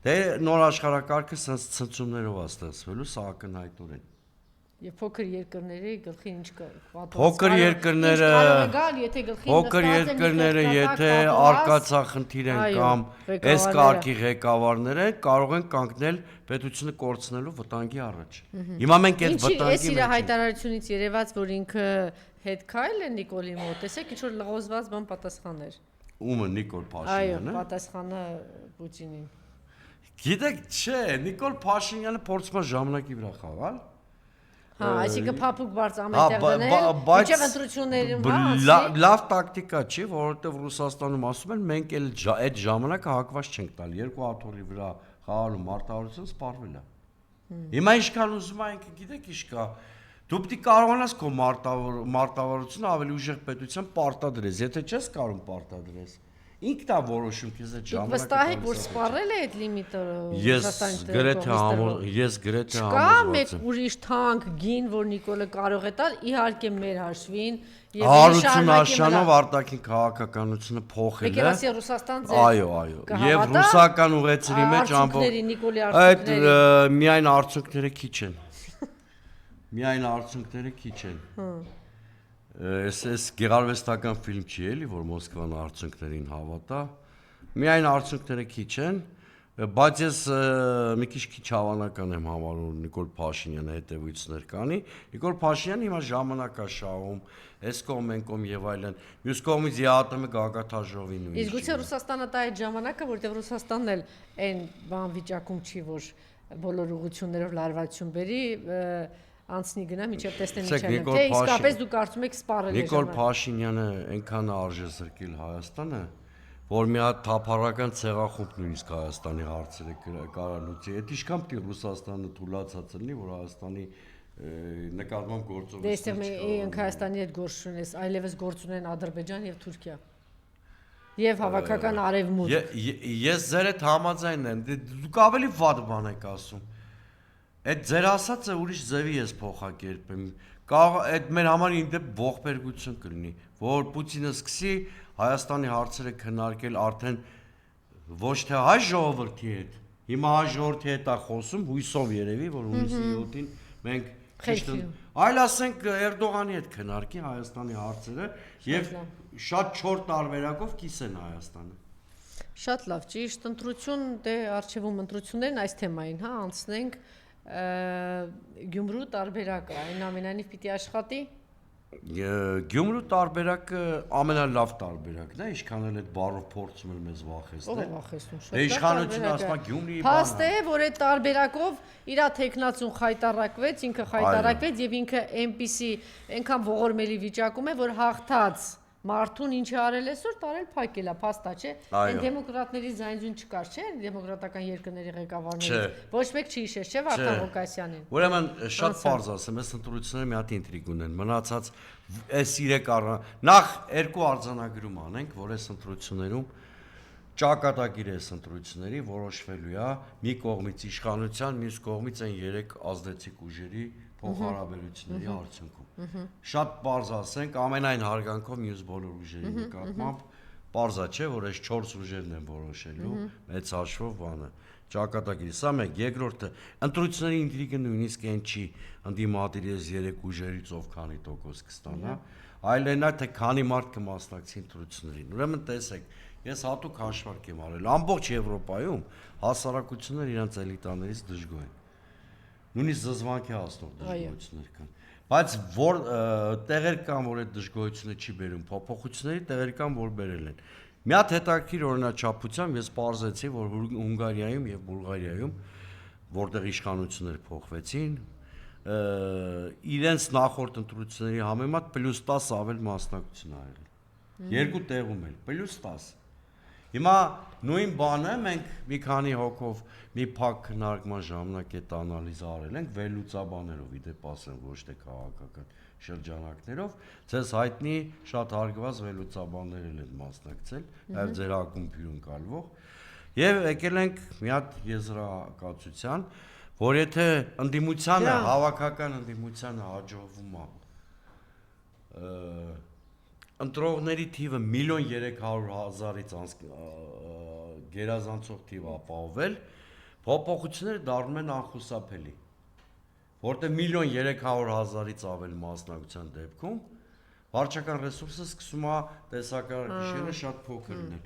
դե նոր աշխարհակարգը ցնցումներով է ստեղծվելու, սա ակնհայտորեն։ Եվ փոքր երկրների գլխին ինչ կա։ Փոքր երկրները, եթե արկածախնդիր են կամ այս կարգի ղեկավարներ են, կարող են կանգնել պետությունը կորցնելու վտանգի առաջ։ Հիմա մենք այդ վտանգի մեջ ենք։ Այս իր հայտարարությունից երևաց, որ ինքը հետ քայլ է Նիկոլի մոտ, տեսեք ինչ որ լղոզված բան պատասխաներ։ Ումը Նիկոլ Փաշինյանը։ Այո, պատասխանը Պուտինին։ Գիտեք, չէ, Նիկոլ Փաշինյանը փորձում է ժամանակի վրա խաղալ։ Հա, այսինքն փափուկ բարձ ամենտեղ դնել, ինչև ընտրություններում լավ տակտիկա չի, որովհետև Ռուսաստանում ասում են մենք էլ այդ ժամանակը հակված չենք տալ, երկու աթոռի վրա խաղալու մարտավարությունը սպառվել է։ Հիմա ինչքան ուզում ենք, գիտեք ինչ կա, դու պետք է կարողանաս քո մարտավարությունը ավելի ուժեղ պետության պարտադրես, եթե չես կարող պարտադրես։ Ինքն է որոշում քեզ այդ ժամանակը։ Վստահ եք, որ սպառել է այդ լիմիտը ես գրեթե համոզված եմ։ Կա մեկ ուրիշ թանկ գին, որ Նիկոլը կարող է տալ, իհարկե մեր հաշվին, եւ Հարություն Աշյանով արտաքին քաղաքականությունը փոխել է։ Եկեղեցի Ռուսաստան ձեր։ Այո, եւ ռուսական ուղեցրի մեջ ամբողջ այդ միայն արդյունքները քիչ են։ Միայն արդյունքները քիչ են։ Այս գեղարվեստական ֆիլմ չի էլի, որ Մոսկվան արդյունքներին հավատա։ Միայն արդյունքները քիչ են, բայց ես մի քիչ հավանական եմ համարում Նիկոլ Փաշինյանը հետևույթներ կանի։ Նիկոլ Փաշինյանը հիմա ժամանակ է շահում, այս կողմ են կողմ եւ այլն։ Մյուս կողմից ԵԱՏՄ գագաթաժողովի նույնիսկ։ Իսկ գուցե Ռուսաստանը տա այդ ժամանակը, որտեղ Ռուսաստանն էլ այն բան վիճակում չի, որ բոլոր ուղղություններով լարվածություն բերի, անցնի գնա միջև տեսնեն ինչ է։ Թե իսկապես դու կարծում եք սպառել է ժամանակ։ Նիկոլ Փաշինյանը այնքան արժե զրկել Հայաստանը, որ մի հատ թափառական ցեղախումբ նույնիսկ Հայաստանի հարցերը կարա լուծի։ Այդ իշքան պիտի Ռուսաստանը թուլացած լինի, որ Հայաստանի նկատմամբ գործողություններ Դե այստեղ Հայաստանի հետ գործ ունես, այլևս գործ ունեն Ադրբեջան եւ Թուրքիա։ Եվ հավաքական արևմուտք։ Ես ձեր հետ համաձայն եմ, դուք ավելի վատ բան եք ասում։ Այդ ձեր ասածը ուրիշ ձևի ես փոխակերպեմ։ Կարող այդ մեր համար ինդեպ ողբերգություն կլինի, որ Պուտինը սկսի Հայաստանի հարցերը քննարկել արդեն ոչ թե հայ ժողովրդի հետ։ Հիմա հայ ժողովրդի հետ է խոսում, հույսով երևի, որ հունիսի 7-ին մենք այլ ասենք Էրդողանի հետ քննարկի Հայաստանի հարցերը եւ շատ չոր տարբերակով կիսեն Հայաստանը։ Շատ լավ, ճիշտ ընտրություն, դե արխիվում ընտրություններն այս թեմային, հա, անցնենք Գյումրու տարբերակը, այն ամենայնիվ պիտի աշխատի։ Գյումրու տարբերակը ամենալավ տարբերակն է, ինչքան էլ այդ բառով փորձում եմ մեզ վախեցնել։ Ո՞վ վախեցնում, շատ լավ։ Դե իշխանությունը ասում է Գյումրիի բանը։ Փաստ է, որ այդ տարբերակով իր թեկնածուն խայտարակվեց, ինքը խայտարակվեց եւ ինքը այնպիսի այնքան ողորմելի վիճակում է, որ հաղթած Մարդուն ինչ արել այսօր տարել փակել է, փաստա չէ։ Այն դեմոկրատների զայնջուն չկար, չէ՞, դեմոկրատական երկրների ղեկավարներից։ Ոչ մեկ չի հիշեր, չէ՞, Վարդան Ղուկասյանին։ Ուրեմն շատ պարզ ասեմ, այս ընտրությունները մի հատ ինտրիգ ունեն, մնացած այս 3 նախ 2 արձանագրում անենք, որ այս ընտրություններում ճակատագիր է այս ընտրությունների որոշվելու է մի կողմից իշխանության, մյուս կողմից այն 3 ազդեցիկ ուժերի փոխհարաբերությունների արդյունքում։ Շատ պարզ ասենք, ամենայն հարգանքով մյուս բոլոր ուժերի նկատմամբ պարզա չէ, որ այս 4 ուժերն են որոշելու մեծ հաշվով բանը։ Ճակատագիրը սա մեկ, երկրորդը ընտրությունների ինտրիգը նույնիսկ այն չի ընդդիմադիր ես 3 ուժերից ով քանի տոկոս կստանա, այլ այնա թե քանի մարդ կմասնակցի ընտրություններին։ Ուրեմն տեսեք, ես հատուկ հաշվարկ եմ արել, ամբողջ Եվրոպայում հասարակությունները իրենց էլիտաներից դժգոհ են։ Նույնիսկ զզվանքի հասնող դժգոհություններ կան, բայց որ տեղեր կան, որ այդ դժգոհությունը չի բերում փոփոխությունների, տեղեր կան, որ բերել են։ Մի հատ հետաքրքիր օրինաչափությամբ ես պարզեցի, որ Հունգարիայում եւ Բուլղարիայում, որտեղ իշխանություններ փոխվեցին, իրենց նախորդ ընտրությունների համեմատ +10 ավել մասնակցություն ա եղել։ Երկու տեղում էլ +10։ Հիմա նույն բանը մենք մի քանի հոգով մի փակ քննարկման ժամանակ այդ անալիզը արել ենք վերլուծաբաներով, իդեպ ասեմ, ոչ թե քաղաքական շրջանակներով, ցես հայտնի շատ հարգված վերլուծաբաններ են մասնակցել, այլ ձեր ակումբում կալվող, եւ եկել ենք մի հատ եզրակացության, որ եթե ընդդիմությանը, հավաքական ընդդիմությանը հաջողվում է ընտրողների թիվը 1.300.000-ից գերազանցող թիվ ապահովել, փոփոխությունները դառնում են անխուսափելի, որտեղ 1.300.000-ից ավել մասնակցության դեպքում վարչական ռեսուրսը սկսում է տեսակարգիչները շատ փոքր լինել։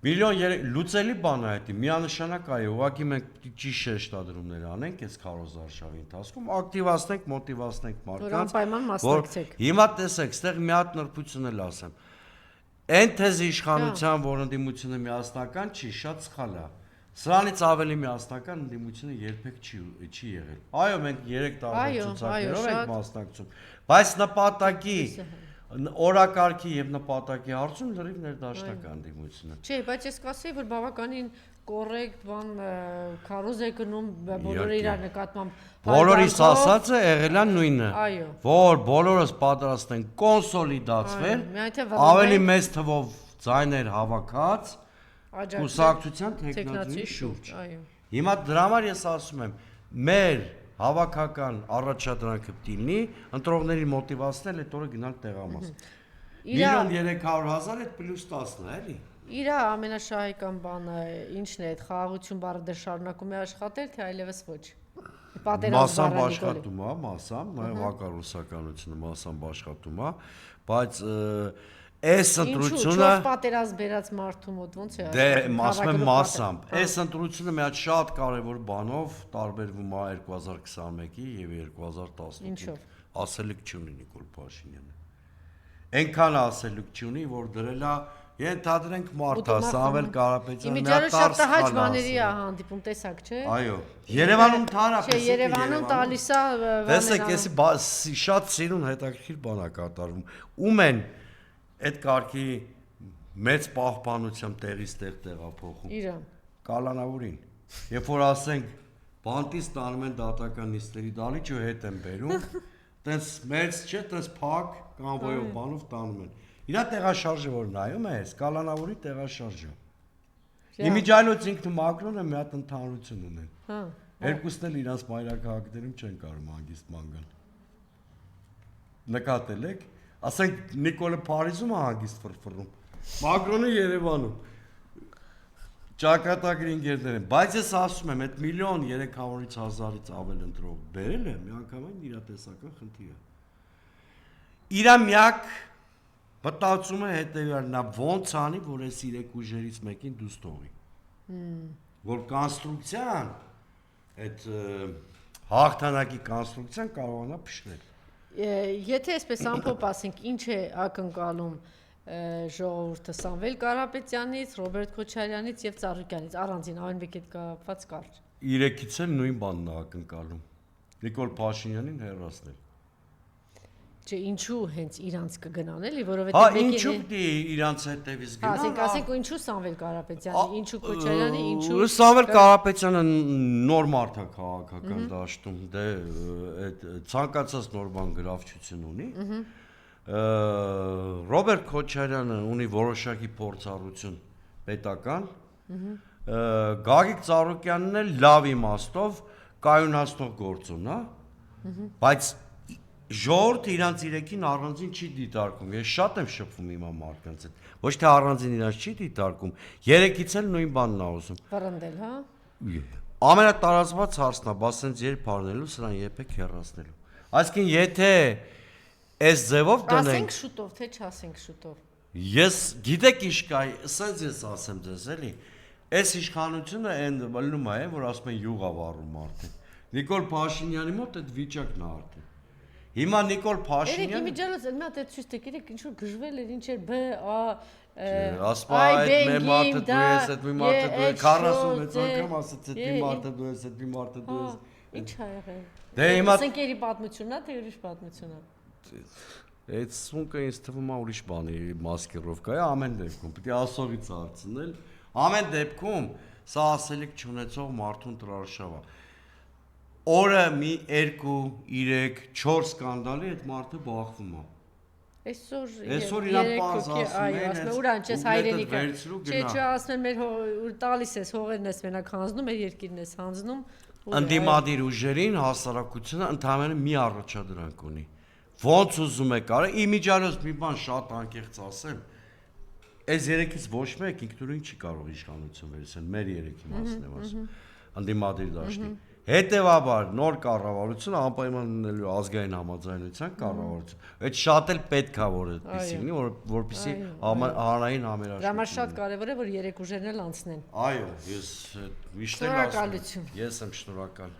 1.3 լուծելի բան է դա, միանշանակ այո, ուղղակի մենք ճիշտ շեշտադրումներ անենք այս քարոզարշավի ընթացքում, ակտիվացնենք, մոտիվացնենք մարդկանց, որ հիմա տեսեք, այստեղ մի հատ նրբություն էլ ասեմ։ Այն թեզի իշխանության, որ ընդդիմությունը միասնական չի, շատ սխալ է։ Սրանից ավելի միասնական ընդդիմությունը երբեք չի եղել։ Այո, մենք 3 տարբեր ցուցակներով ենք մասնակցում, բայց նպատակի օրակարգի եւ նպատակի հարցում լրիվ ներդաշնական ընդդիմությունը։ Չէ, բայց ես կասեի, որ բավականին կոռեկտ բան քարոզ է գնում բոլորը իրար նկատմամբ։ Բոլորիս ասածը եղել է նույնը, որ բոլորս պատրաստ են կոնսոլիդացվել, ավելի մեծ թվով ձայներ հավաքած կուսակցության տեխնացի շուրջ։ Հիմա դրա համար ես ասում եմ, մեր հավաքական առաջադրանքը պիտի լինի ընտրողների մոտիվացնել այդ օրը գնալ տեղամաս։ 1.300.000 այդ +10-ն է, էլի։ Իրա ամենաշահեկան բանը ինչն է, այդ խաղաղություն բառը դեռ շարունակում է աշխատել, թե այլևս ոչ։ Մասամբ աշխատում է, մասամբ, նաև հակառուսականությունը մասամբ աշխատում է, բայց այս ընտրությունը Ինչու՞ պատերազմ բերած մարդու մոտ ոնց է դե ասում եմ մասամբ այս ընտրությունը մի հատ շատ կարևոր բանով տարբերվում է 2021-ի եւ 2018-ի ասելիք չունի Նիկոլ Փաշինյանը այնքան ասելիք չունի որ դրել է ենթադրենք մարդա Սամվել Կարապետյանը մի հատ շատ տհաճ բաների է հանդիպում տեսակ չէ այո Երևանում թարապես չէ Երևանում տալիս է տեսեք էսի շատ սիրուն հետաքրքիր բան է կատարվում ում են այդ կարգի մեծ պահպանությամբ տեղից տեղ տեղափոխում։ Իրան։ Կալանավորին։ Երբ որ ասենք բանտից տանում են դատական նիստերի դալիճ ու հետ են բերում, տենց մեծ չէ, տենց փակ կանվոյով բանով տանում են։ Իրա տեղաշարժը որ նայում ես, Կալանավորի տեղաշարժը։ Իմիջայլոց ինքն ու Մակրոնը մի հատ ընդհանրություն ունեն։ Հա։ Երկուսն էլ իրանց մայրաքաղաքներում չեն կարող հանգիստ ման գալ։ Նկատել եք, ասենք Նիկոլը Փարիզում է հանգիստ ֆրֆռում, Մակրոնը Երևանում։ Ճակատագրի ընկերներ են, բայց ես ասում եմ, այդ 1.300.000-ից 1000-ից ավել ընտրող բերել է միանգամայն իրատեսական խնդիրը։ Իրա միակ մտածումը հետևյալն է, ոնց անի, որ այս 3 ուժերից մեկին դուրս թողի։ Որ կոնստրուկցիան, այդ հաղթանակի կոնստրուկցիան կարողանա փշրել։ Եթե այսպես ամփոփ ասենք, ինչ է ակնկալում ժողովուրդը Սամվել Կարապետյանից, Ռոբերտ Քոչարյանից եւ Ծառուկյանից, առանձին ամեն մեկի հետ կապված կարճ։ 3-ից էլ նույն բանն է ակնկալում։ Նիկոլ Փաշինյանին հեռացնել։ Չէ, ինչու հենց իրանց կգնան էլի, Հա, որովհետեւ ինչու պիտի իրանց հետևից գնան։ ասենք ինչու Սամվել Կարապետյանի, ինչու Քոչարյանի, ինչու Սամվել Կարապետյանը նոր մարդ է քաղաքական դաշտում, դե այդ ցանկացած նոր բան գրավչություն ունի։ Ռոբերտ Քոչարյանը ունի որոշակի փորձառություն պետական։ Գագիկ Ծառուկյանն էլ լավ իմաստով կայունացնող գործուն, հա։ Բայց ժողովուրդը իրանց իրեքին առանձին չի դիտարկում։ Ես շատ եմ շփվում հիմա մարդկանց հետ։ Ոչ թե առանձին իրանց չի դիտարկում, 3-ից էլ նույն բանն է ուզում։ վռնդել, հա։ Ամենատարածված հարցն է, բա սենց երբ առնելու, սրան երբեք հեռացնելու։ Այսինքն, եթե այս ձևով դնենք, ասենք շուտով, թե չասենք շուտով։ ես գիտեք ինչ կա, սենց ես ասեմ ձեզ, էլի։ Այս իշխանությունը այն բլնում է, որ ասում են յուղ ավառում արդեն։ Նիկոլ Փաշինյանի մոտ այդ վիճակն է արդեն։ Հիմա Նիկոլ Փաշինյանը Իմիջիալոց մի հատ այդ ցույց տեք, ինչ որ գժվել էր, ինչ էր B ասպա այդ մի մարդը դու ես, այդ մի մարդը դու ես 46 անգամ ասած այդ մի մարդը դու ես, այդ մի մարդը դու ես։ Ինչ ա եղել։ Դե հիմա Սենկերի պատմությունն է, թե ուրիշ պատմություն է։ այդ սունկը ինձ թվում է ուրիշ բանի մասկիրովկա է, ամեն դեպքում պիտի ասողից հարցնել։ Ամեն դեպքում սա ասելիք չունեցող մարդուն տրարշավ է։ Օրը մի 2, 3, 4 սկանդալի այդ մարդը բախվում է։ Այսօր իրան պարզ ասում են, ուրան չես հայրենիքը։ վերցրու Չէ, գնա։ ասում են մեր տալիս ես հողերն ես մենակ հանձնում, մեր երկիրն ես հանձնում։ Ընդդիմադիր ուժերին հասարակությունը ընդհանրապես մի առաջադրանք ունի։ Ոնց ուզում է կարա, իմիջիալոց մի բան շատ անկեղծ ասեմ։ Այս 3-ից ոչ մեկ ինքնուրույն չի կարող իշխանություն վերցնել, մեր 3-ի մասն եմ ասում։ Ընդդիմադիր դաշտի։ Հետևաբար նոր կառավարությունը անպայման ունելու ազգային համաձայնության կառավարություն։ Այդ շատ էլ պետք է որ այդպես լինի, որպեսզի հանրային համերաշխություն։ Դրա համար շատ կարևոր է որ 3 ուժերն էլ անցնեն։ Այո, ես միշտ եմ ասում։ Շնորհակալություն։ Ես եմ շնորհակալ։